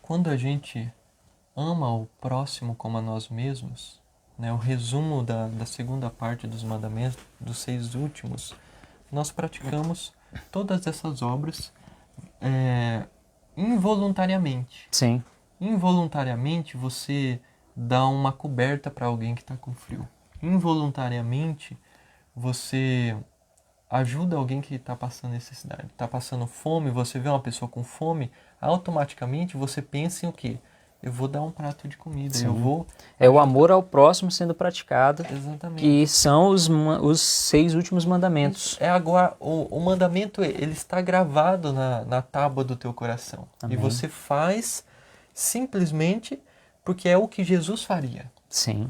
Quando a gente ama o próximo como a nós mesmos, né, o resumo da segunda parte dos mandamentos, dos 6 últimos, nós praticamos todas essas obras involuntariamente. Sim. Involuntariamente você dá uma coberta para alguém que está com frio. Involuntariamente você ajuda alguém que está passando necessidade, está passando fome, você vê uma pessoa com fome, automaticamente você pensa em o quê? Eu vou dar um prato de comida, Sim. eu vou... É o amor ao próximo sendo praticado. Exatamente. Que são os 6 últimos mandamentos. Agora, o mandamento, ele está gravado na tábua do teu coração. Amém. E você faz simplesmente porque é o que Jesus faria. Sim.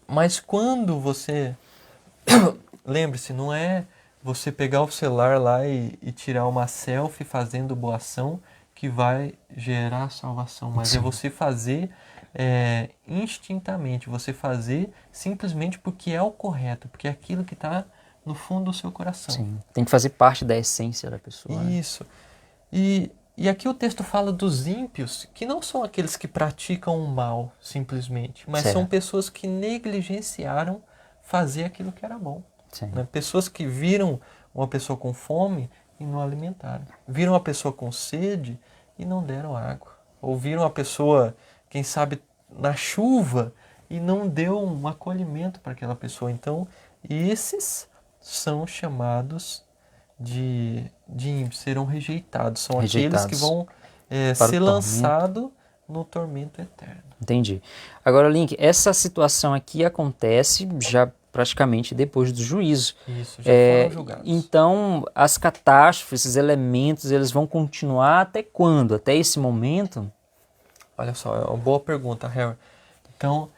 Mas quando você... Lembre-se, não é você pegar o celular lá e tirar uma selfie fazendo boa ação que vai gerar salvação. Mas Sim. é você fazer instintamente, você fazer simplesmente porque é o correto, porque é aquilo que está no fundo do seu coração. Sim. Tem que fazer parte da essência da pessoa. Isso. E aqui o texto fala dos ímpios, que não são aqueles que praticam o mal, simplesmente, mas certo. são pessoas que negligenciaram fazer aquilo que era bom. Né? Pessoas que viram uma pessoa com fome e não alimentaram. Viram uma pessoa com sede e não deram água. Ou viram uma pessoa, quem sabe, na chuva e não deu um acolhimento para aquela pessoa. Então, esses são chamados de ímpios, serão rejeitados. São aqueles que vão ser lançados no tormento eterno. Entendi. Agora, Link, essa situação aqui acontece já praticamente depois do juízo. Isso, já foram julgados. Então, as catástrofes, esses elementos, eles vão continuar até quando? Até esse momento? Olha só, é uma boa pergunta, Harry. Então,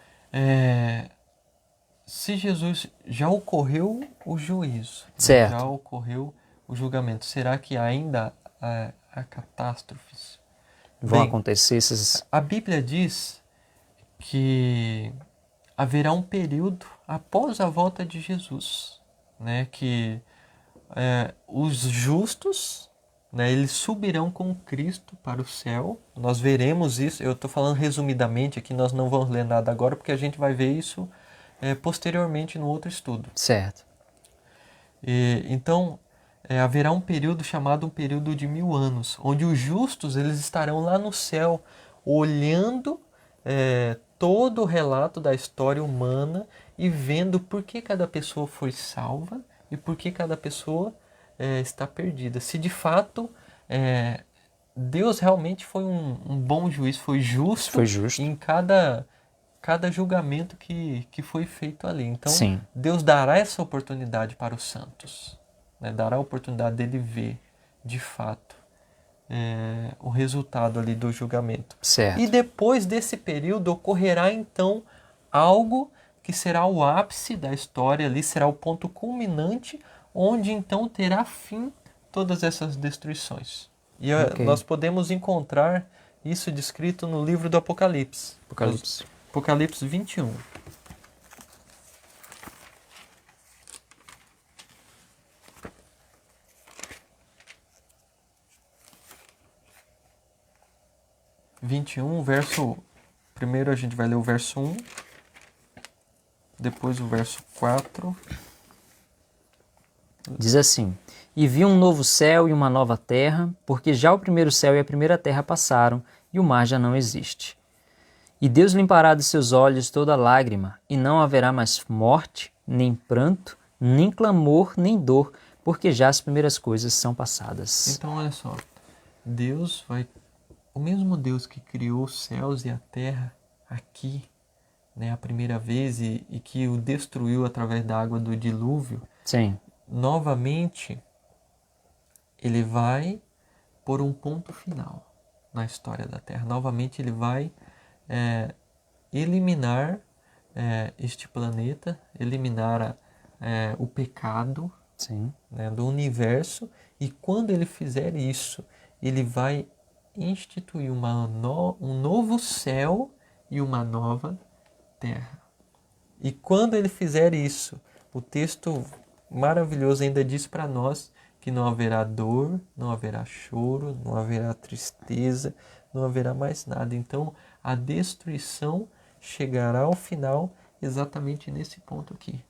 se Jesus já ocorreu o juízo, certo. já ocorreu o julgamento, será que ainda há catástrofes? Vão acontecer esses... A Bíblia diz que haverá um período após a volta de Jesus, né, que os justos, né, eles subirão com Cristo para o céu. Nós veremos isso, eu estou falando resumidamente aqui, nós não vamos ler nada agora, porque a gente vai ver isso posteriormente no outro estudo. Certo. Então, haverá um período chamado um período de 1000 anos, onde os justos eles estarão lá no céu, olhando todo o relato da história humana e vendo por que cada pessoa foi salva e por que cada pessoa está perdida. Se de fato Deus realmente foi um bom juiz, foi justo em cada julgamento que foi feito ali. Então, sim, Deus dará essa oportunidade para os santos, né? Dará a oportunidade dele ver, de fato, o resultado ali do julgamento. certo. E depois desse período ocorrerá então algo que será o ápice da história ali, será o ponto culminante, onde então terá fim todas essas destruições. E nós podemos encontrar isso descrito no livro do Apocalipse. Apocalipse 21. Primeiro a gente vai ler o verso 1, depois o verso 4. Diz assim: E vi um novo céu e uma nova terra, porque já o primeiro céu e a primeira terra passaram, e o mar já não existe. E Deus limpará dos seus olhos toda lágrima, e não haverá mais morte, nem pranto, nem clamor, nem dor, porque já as primeiras coisas são passadas. Então, olha só, o mesmo Deus que criou os céus e a terra aqui, né, a primeira vez, e que o destruiu através da água do dilúvio, sim, novamente, ele vai pôr um ponto final na história da Terra. Novamente ele vai eliminar este planeta, eliminar o pecado, Sim. né, do universo, e quando ele fizer isso, ele vai instituir um novo céu e uma nova terra. E quando ele fizer isso, o texto maravilhoso ainda diz para nós que não haverá dor, não haverá choro, não haverá tristeza, não haverá mais nada. Então, a destruição chegará ao final exatamente nesse ponto aqui,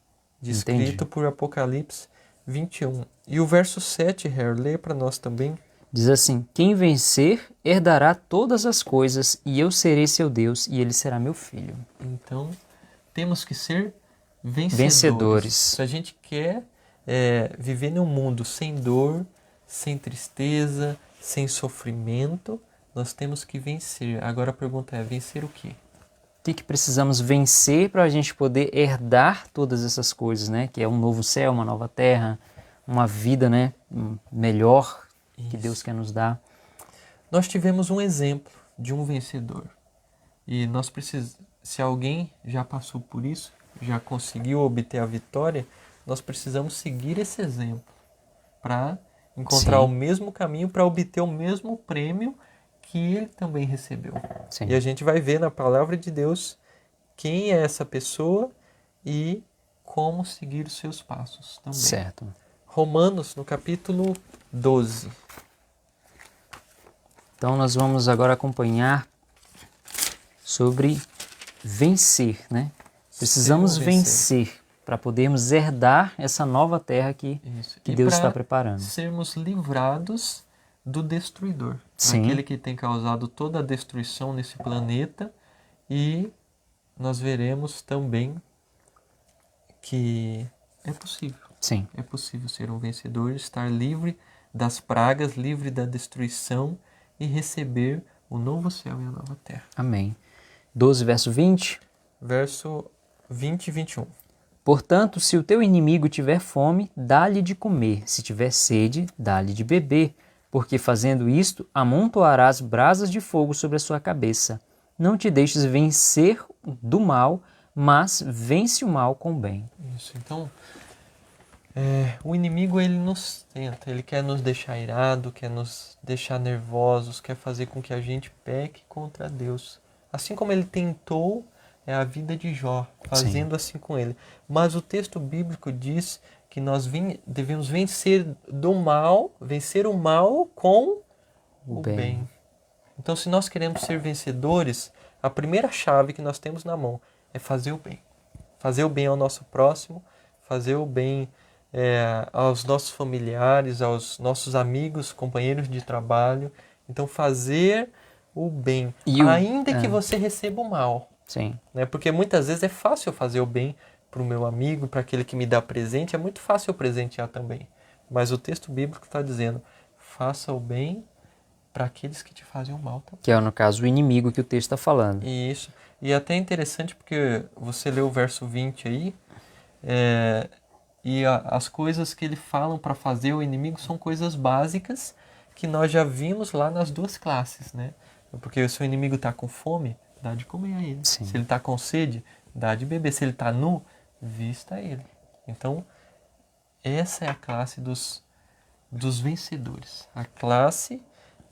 descrito por Apocalipse 21. E o verso 7, Harry, lê para nós também. Diz assim: quem vencer herdará todas as coisas, e eu serei seu Deus, e ele será meu filho. Então, temos que ser Vencedores. Se a gente quer viver num mundo sem dor, sem tristeza, sem sofrimento, nós temos que vencer. Agora a pergunta é, vencer o quê? O que precisamos vencer para a gente poder herdar todas essas coisas, né? Que é um novo céu, uma nova terra, uma vida, né, melhor que Deus quer nos dar. Nós tivemos um exemplo de um vencedor. E nós precisamos, se alguém já passou por isso, já conseguiu obter a vitória, nós precisamos seguir esse exemplo para encontrar o mesmo caminho, para obter o mesmo prêmio que ele também recebeu. Sim. E a gente vai ver na palavra de Deus quem é essa pessoa e como seguir os seus passos também. Certo. Romanos, no capítulo 12. Então nós vamos agora acompanhar sobre vencer, né? Precisamos vencer para podermos herdar essa nova terra que Deus está preparando. Sermos livrados do destruidor, aquele que tem causado toda a destruição nesse planeta, e nós veremos também que é possível. Sim. É possível ser um vencedor, estar livre das pragas, livre da destruição e receber o novo céu e a nova terra. Amém. 12, verso 20. Verso 20 e 21. Portanto, se o teu inimigo tiver fome, dá-lhe de comer. Se tiver sede, dá-lhe de beber. Porque fazendo isto, amontoarás brasas de fogo sobre a sua cabeça. Não te deixes vencer do mal, mas vence o mal com o bem. Isso, então, o inimigo, ele nos tenta, ele quer nos deixar irado, quer nos deixar nervosos, quer fazer com que a gente peque contra Deus. Assim como ele tentou a vida de Jó, fazendo assim com ele. Mas o texto bíblico diz que nós devemos vencer do mal, vencer o mal com o bem. Então, se nós queremos ser vencedores, a primeira chave que nós temos na mão é fazer o bem. Fazer o bem ao nosso próximo, fazer o bem aos nossos familiares, aos nossos amigos, companheiros de trabalho. Então, fazer o bem, ainda que você receba o mal. Sim. Né? Porque muitas vezes é fácil eu fazer o bem para o meu amigo, para aquele que me dá presente, é muito fácil eu presentear também. Mas o texto bíblico está dizendo, faça o bem para aqueles que te fazem o mal também. Que é, no caso, o inimigo que o texto está falando. Isso. E até interessante porque você leu o verso 20 aí, e as coisas que ele falam para fazer o inimigo são coisas básicas que nós já vimos lá nas duas classes, né? Porque se o inimigo está com fome, dá de comer a ele. Sim. Se ele está com sede, dá de beber. Se ele está nu, vista ele. Então, essa é a classe dos vencedores. A classe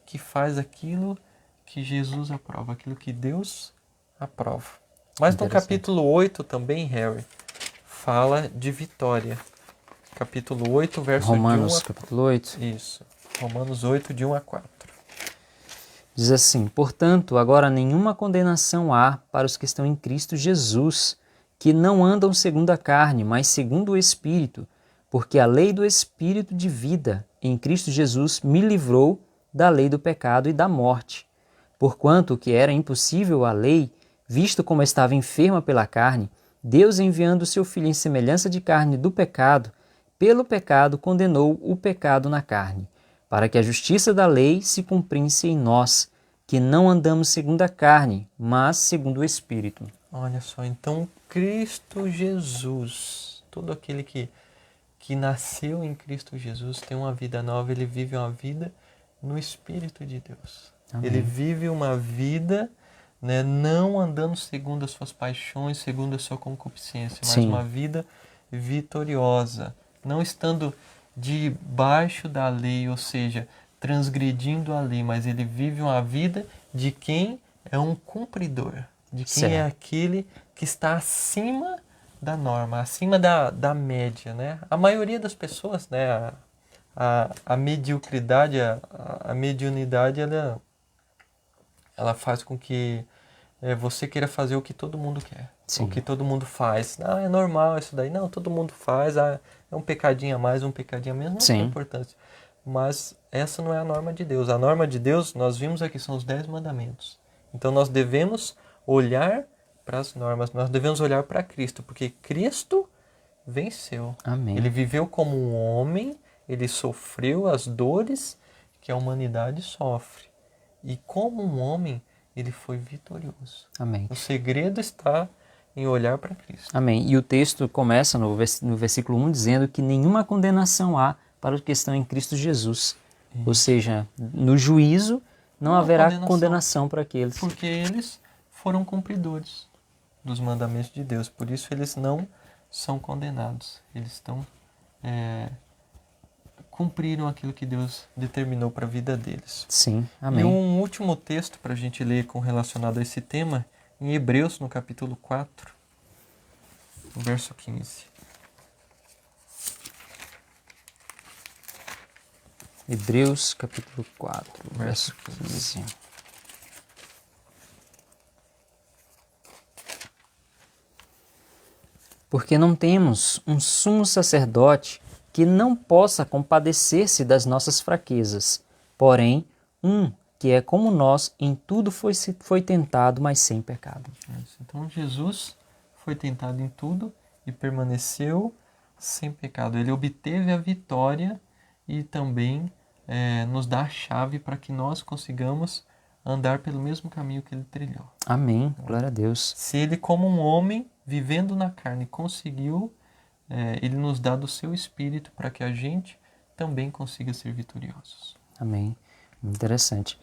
que faz aquilo que Jesus aprova, aquilo que Deus aprova. Mas no capítulo 8 também, Harry, fala de vitória. Capítulo 8, verso Romanos, de 1 a... capítulo 8. Isso. Romanos 8, de 1 a 4. Diz assim: portanto, agora nenhuma condenação há para os que estão em Cristo Jesus, que não andam segundo a carne, mas segundo o Espírito, porque a lei do Espírito de vida em Cristo Jesus me livrou da lei do pecado e da morte. Porquanto o que era impossível à lei, visto como estava enferma pela carne, Deus, enviando o seu Filho em semelhança de carne do pecado, pelo pecado condenou o pecado na carne, para que a justiça da lei se cumprisse em nós, que não andamos segundo a carne, mas segundo o Espírito. Olha só, então Cristo Jesus, todo aquele que que nasceu em Cristo Jesus tem uma vida nova, ele vive uma vida no Espírito de Deus. Amém. Ele vive uma vida, né, não andando segundo as suas paixões, segundo a sua concupiscência, mas Sim. uma vida vitoriosa, não estando debaixo da lei, ou seja, transgredindo a lei, mas ele vive uma vida de quem é um cumpridor, de quem Certo. é aquele que está acima da norma, acima da média, né? A maioria das pessoas, né, a mediocridade, a mediunidade, ela faz com que você queira fazer o que todo mundo quer, Sim. o que todo mundo faz. É normal isso daí. Não, todo mundo faz, é um pecadinho a mais, um pecadinho a menos, não Sim. tem importância. Mas essa não é a norma de Deus. A norma de Deus, nós vimos aqui, são os 10 mandamentos. Então nós devemos olhar para as normas, nós devemos olhar para Cristo, porque Cristo venceu. Amém. Ele viveu como um homem, ele sofreu as dores que a humanidade sofre. E como um homem, ele foi vitorioso. Amém. O segredo está em olhar para Cristo. Amém. E o texto começa no versículo 1 dizendo que nenhuma condenação há para os que estão em Cristo Jesus. Ou seja, no juízo não haverá condenação para aqueles. Porque eles foram cumpridores dos mandamentos de Deus. Por isso eles não são condenados. Eles estão cumpriram aquilo que Deus determinou para a vida deles. Sim, amém. E um último texto para a gente ler relacionado a esse tema, em Hebreus, no capítulo 4, no verso 15. Hebreus, capítulo 4, verso 15. Porque não temos um sumo sacerdote que não possa compadecer-se das nossas fraquezas, porém, que é como nós, em tudo foi tentado, mas sem pecado. Então Jesus foi tentado em tudo e permaneceu sem pecado. Ele obteve a vitória e também nos dá a chave para que nós consigamos andar pelo mesmo caminho que ele trilhou. Amém, glória a Deus. Se ele, como um homem, vivendo na carne, conseguiu, ele nos dá do seu Espírito para que a gente também consiga ser vitoriosos. Amém. Interessante.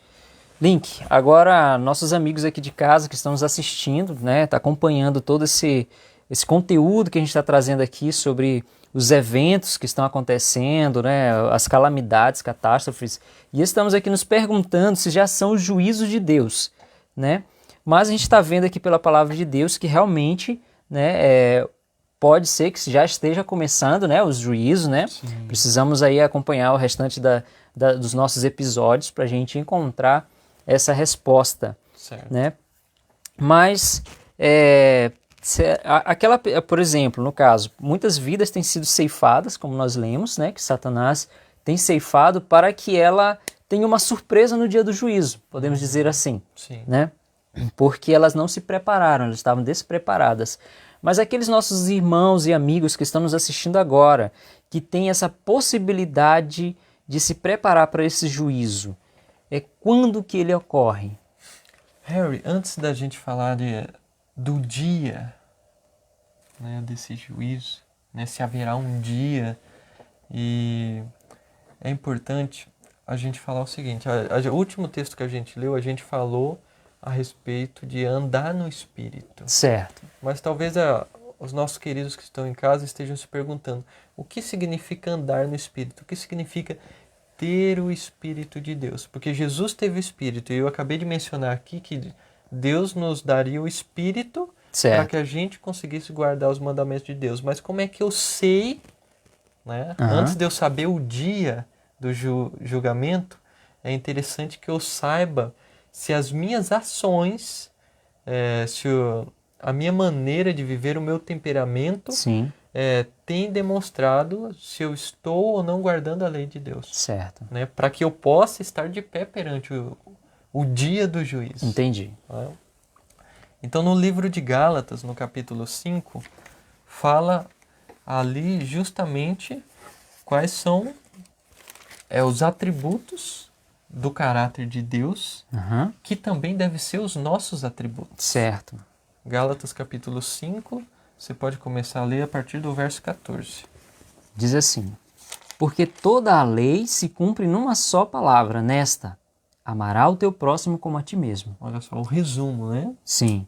Link, agora nossos amigos aqui de casa que estão nos assistindo, né, tá acompanhando todo esse conteúdo que a gente está trazendo aqui sobre os eventos que estão acontecendo, né, as calamidades, catástrofes, e estamos aqui nos perguntando se já são os juízos de Deus, né? Mas a gente está vendo aqui pela palavra de Deus que realmente, né, pode ser que já esteja começando, né, os juízos, né? Sim. Precisamos aí acompanhar o restante dos nossos episódios para a gente encontrar essa resposta, Certo. né? Mas por exemplo, no caso, muitas vidas têm sido ceifadas, como nós lemos, né? Que Satanás tem ceifado para que ela tenha uma surpresa no dia do juízo, podemos dizer assim, Sim. né? Porque elas não se prepararam, elas estavam despreparadas. Mas aqueles nossos irmãos e amigos que estão nos assistindo agora, que têm essa possibilidade de se preparar para esse juízo, quando que ele ocorre? Harry, antes da gente falar do dia, né, desse juízo, né, se haverá um dia, e é importante a gente falar o seguinte, o último texto que a gente leu, a gente falou a respeito de andar no Espírito. Certo. Mas talvez os nossos queridos que estão em casa estejam se perguntando, o que significa andar no Espírito? O que significa ter o Espírito de Deus? Porque Jesus teve o Espírito, e eu acabei de mencionar aqui que Deus nos daria o Espírito para que a gente conseguisse guardar os mandamentos de Deus. Mas como é que eu sei, né? Antes de eu saber o dia do julgamento, é interessante que eu saiba se as minhas ações, a minha maneira de viver, o meu temperamento, Sim. Tem demonstrado se eu estou ou não guardando a lei de Deus. Certo. Né? Para que eu possa estar de pé perante o dia do juízo. Entendi. Né? Então, no livro de Gálatas, no capítulo 5, fala ali justamente quais são os atributos do caráter de Deus, que também devem ser os nossos atributos. Certo. Gálatas capítulo 5, você pode começar a ler a partir do verso 14. Diz assim: porque toda a lei se cumpre numa só palavra, nesta: amará o teu próximo como a ti mesmo. Olha só o resumo, né? Sim.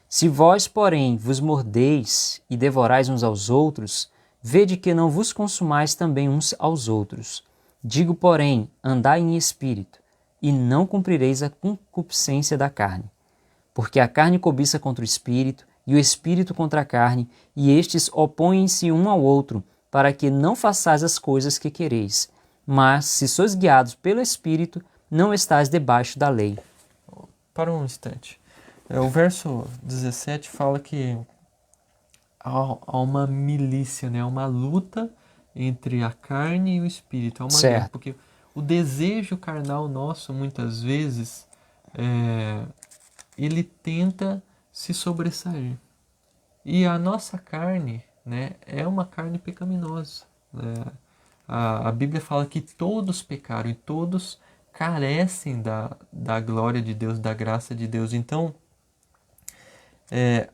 Se vós, porém, vos mordeis e devorais uns aos outros, vede que não vos consumais também uns aos outros. Digo, porém, andai em espírito, e não cumprireis a concupiscência da carne. Porque a carne cobiça contra o espírito, e o espírito contra a carne, e estes opõem-se um ao outro, para que não façais as coisas que quereis. Mas, se sois guiados pelo espírito, não estáis debaixo da lei. Para um instante. O verso 17 fala que há uma milícia, né? Uma luta entre a carne e o espírito. Há uma guerra, Certo. porque o desejo carnal nosso, muitas vezes, ele tenta se sobressair. E a nossa carne, né, é uma carne pecaminosa, né? A Bíblia fala que todos pecaram e todos carecem da glória de Deus, da graça de Deus. Então,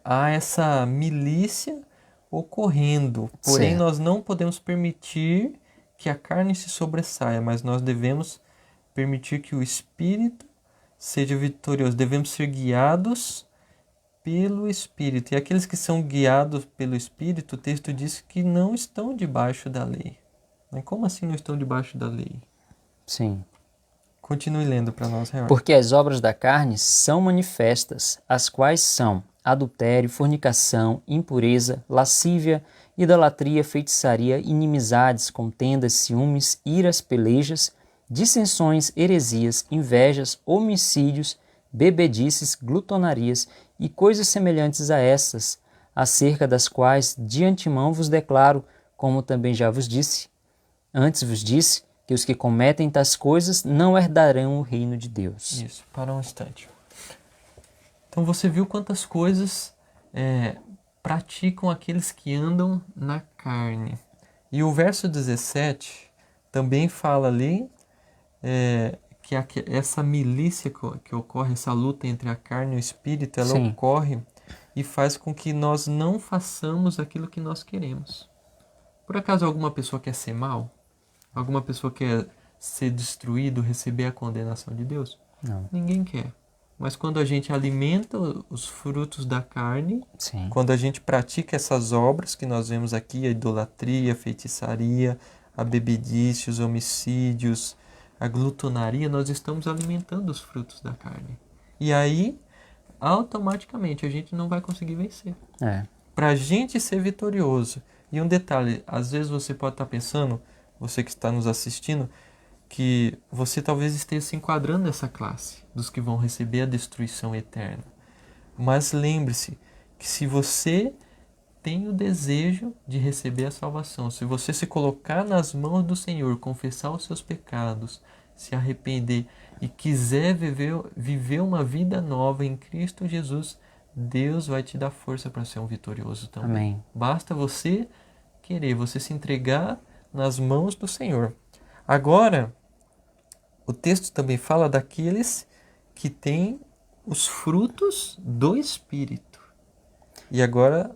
há essa milícia ocorrendo, porém Certo. nós não podemos permitir que a carne se sobressaia, mas nós devemos permitir que o Espírito seja vitorioso. Devemos ser guiados pelo Espírito. E aqueles que são guiados pelo Espírito, o texto diz que não estão debaixo da lei. Mas como assim não estão debaixo da lei? Sim. Continue lendo para nós, Renan. Porque as obras da carne são manifestas, as quais são adultério, fornicação, impureza, lascívia, idolatria, feitiçaria, inimizades, contendas, ciúmes, iras, pelejas, dissensões, heresias, invejas, homicídios, bebedices, glutonarias e coisas semelhantes a essas, acerca das quais de antemão vos declaro, como também já vos disse, antes vos disse, que os que cometem tais coisas não herdarão o reino de Deus. Isso, para um instante. Então você viu quantas coisas praticam aqueles que andam na carne. E o verso 17 também fala ali que essa milícia que ocorre, essa luta entre a carne e o espírito, ela Sim. ocorre e faz com que nós não façamos aquilo que nós queremos. Por acaso alguma pessoa quer ser mal? Alguma pessoa quer ser destruído, receber a condenação de Deus? Não. Ninguém quer. Mas quando a gente alimenta os frutos da carne, Sim. quando a gente pratica essas obras que nós vemos aqui, a idolatria, a feitiçaria, a bebedice, os homicídios, a glutonaria, nós estamos alimentando os frutos da carne. E aí, automaticamente, a gente não vai conseguir vencer. Para a gente ser vitorioso. E um detalhe, às vezes você pode estar pensando, você que está nos assistindo, que você talvez esteja se enquadrando nessa classe dos que vão receber a destruição eterna. Mas lembre-se que se você tem o desejo de receber a salvação, se você se colocar nas mãos do Senhor, confessar os seus pecados, se arrepender e quiser viver uma vida nova em Cristo Jesus, Deus vai te dar força para ser um vitorioso também. Amém. Basta você querer, você se entregar nas mãos do Senhor. Agora, o texto também fala daqueles que têm os frutos do Espírito. E agora,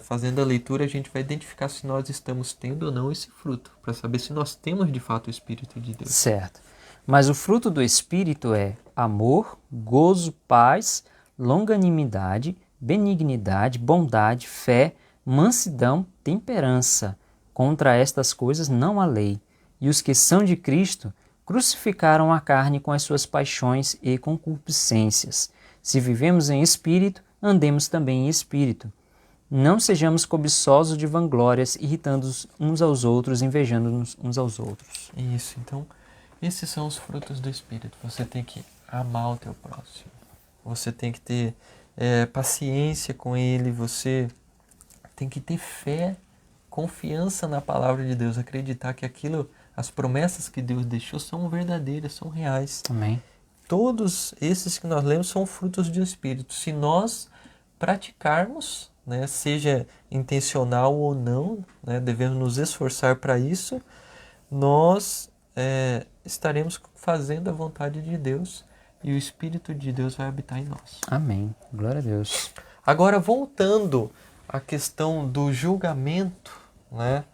fazendo a leitura, a gente vai identificar se nós estamos tendo ou não esse fruto, para saber se nós temos de fato o Espírito de Deus. Certo. Mas o fruto do Espírito é amor, gozo, paz, longanimidade, benignidade, bondade, fé, mansidão, temperança. Contra estas coisas não há lei. E os que são de Cristo crucificaram a carne com as suas paixões e concupiscências. Se vivemos em espírito, andemos também em espírito. Não sejamos cobiçosos de vanglórias, irritando uns aos outros, invejando-nos uns aos outros. Isso, então, esses são os frutos do Espírito. Você tem que amar o teu próximo. Você tem que ter paciência com ele. Você tem que ter fé, confiança na palavra de Deus. Acreditar que as promessas que Deus deixou são verdadeiras, são reais. Amém. Todos esses que nós lemos são frutos do Espírito. Se nós praticarmos, né, seja intencional ou não, né, devemos nos esforçar para isso, nós estaremos fazendo a vontade de Deus e o Espírito de Deus vai habitar em nós. Amém. Glória a Deus. Agora, voltando à questão do julgamento, né,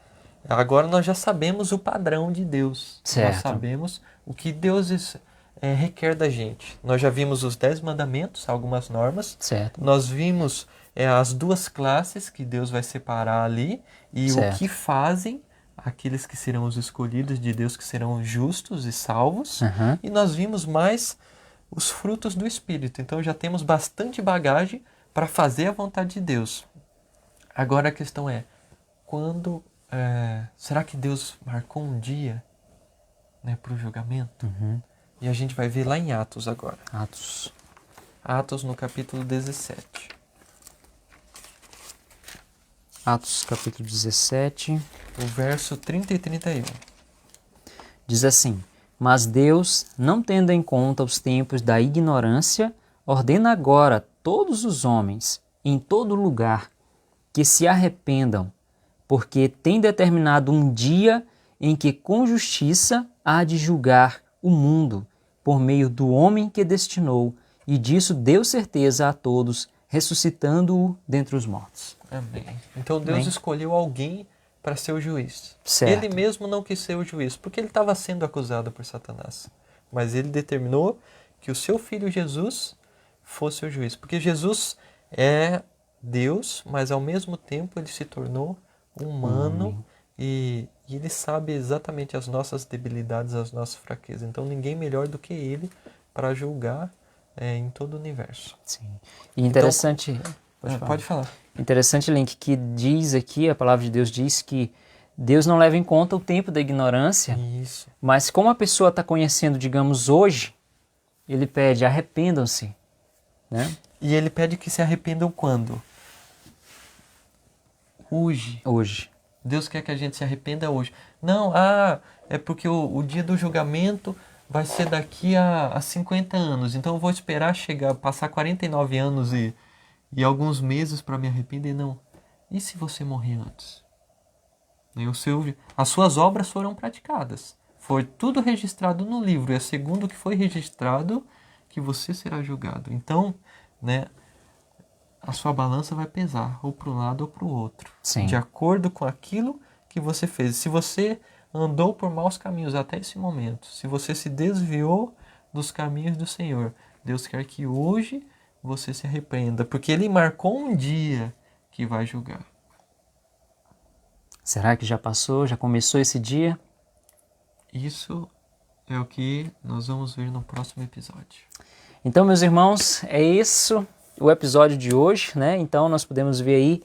Agora nós já sabemos o padrão de Deus. Certo. Nós sabemos o que Deus requer da gente. Nós já vimos os 10 mandamentos, algumas normas. Certo. Nós vimos as duas classes que Deus vai separar ali e Certo. o que fazem aqueles que serão os escolhidos de Deus, que serão justos e salvos. Uhum. E nós vimos mais os frutos do Espírito. Então já temos bastante bagagem para fazer a vontade de Deus. Agora a questão é, será que Deus marcou um dia, né, para o julgamento? Uhum. E a gente vai ver lá em Atos agora. Atos no capítulo 17. Atos capítulo 17. O verso 30 e 31. Diz assim: Mas Deus, não tendo em conta os tempos da ignorância, ordena agora a todos os homens, em todo lugar, que se arrependam, porque tem determinado um dia em que com justiça há de julgar o mundo, por meio do homem que destinou, e disso deu certeza a todos, ressuscitando-o dentre os mortos. Amém. Então Deus escolheu alguém para ser o juiz. Certo. Ele mesmo não quis ser o juiz, porque ele estava sendo acusado por Satanás. Mas ele determinou que o seu filho Jesus fosse o juiz. Porque Jesus é Deus, mas ao mesmo tempo ele se tornou humano e ele sabe exatamente as nossas debilidades, as nossas fraquezas. Então ninguém melhor do que ele para julgar em todo o universo. Sim. E interessante... Então, pode falar. Interessante, Link, que diz aqui, a palavra de Deus diz que Deus não leva em conta o tempo da ignorância. Isso. Mas como a pessoa está conhecendo, digamos, hoje, ele pede, arrependam-se. Né? E ele pede que se arrependam quando? Hoje. Deus quer que a gente se arrependa hoje. Não, é porque o dia do julgamento vai ser daqui a 50 anos. Então eu vou esperar passar 49 anos e alguns meses para me arrepender. Não. E se você morrer antes? As suas obras foram praticadas. Foi tudo registrado no livro. É segundo o que foi registrado que você será julgado. Então, né, a sua balança vai pesar ou para um lado ou para o outro. Sim. De acordo com aquilo que você fez. Se você andou por maus caminhos até esse momento, se você se desviou dos caminhos do Senhor, Deus quer que hoje você se arrependa, porque Ele marcou um dia que vai julgar. Será que já passou, já começou esse dia? Isso é o que nós vamos ver no próximo episódio. Então, meus irmãos, é isso o episódio de hoje, né? Então nós podemos ver aí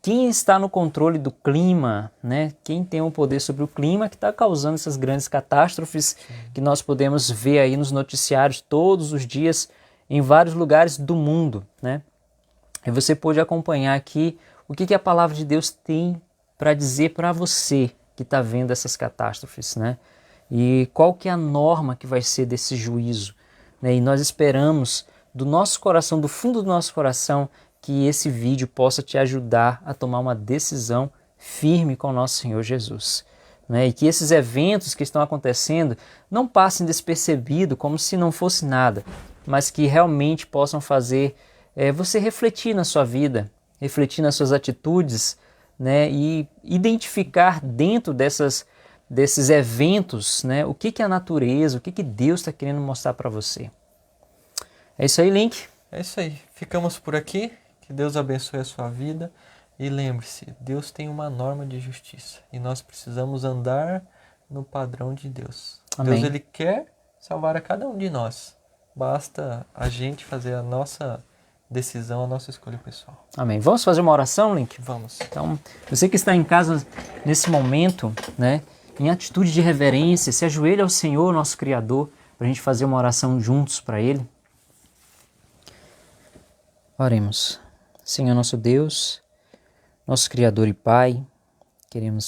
quem está no controle do clima, né? Quem tem o poder sobre o clima que está causando essas grandes catástrofes que nós podemos ver aí nos noticiários todos os dias em vários lugares do mundo, né? E você pode acompanhar aqui o que a palavra de Deus tem para dizer para você que está vendo essas catástrofes, né? E qual que é a norma que vai ser desse juízo, né? E nós esperamos do nosso coração, do fundo do nosso coração, que esse vídeo possa te ajudar a tomar uma decisão firme com o nosso Senhor Jesus, né? E que esses eventos que estão acontecendo não passem despercebido como se não fosse nada, mas que realmente possam fazer você refletir na sua vida, refletir nas suas atitudes, né? E identificar dentro desses eventos, né? O que a natureza, o que Deus está querendo mostrar para você. É isso aí, Link? É isso aí. Ficamos por aqui. Que Deus abençoe a sua vida. E lembre-se, Deus tem uma norma de justiça. E nós precisamos andar no padrão de Deus. Amém. Deus, Ele quer salvar a cada um de nós. Basta a gente fazer a nossa decisão, a nossa escolha pessoal. Amém. Vamos fazer uma oração, Link? Vamos. Então, você que está em casa nesse momento, né, em atitude de reverência, se ajoelha ao Senhor, nosso Criador, para a gente fazer uma oração juntos para Ele. Oremos. Senhor nosso Deus, nosso Criador e Pai, queremos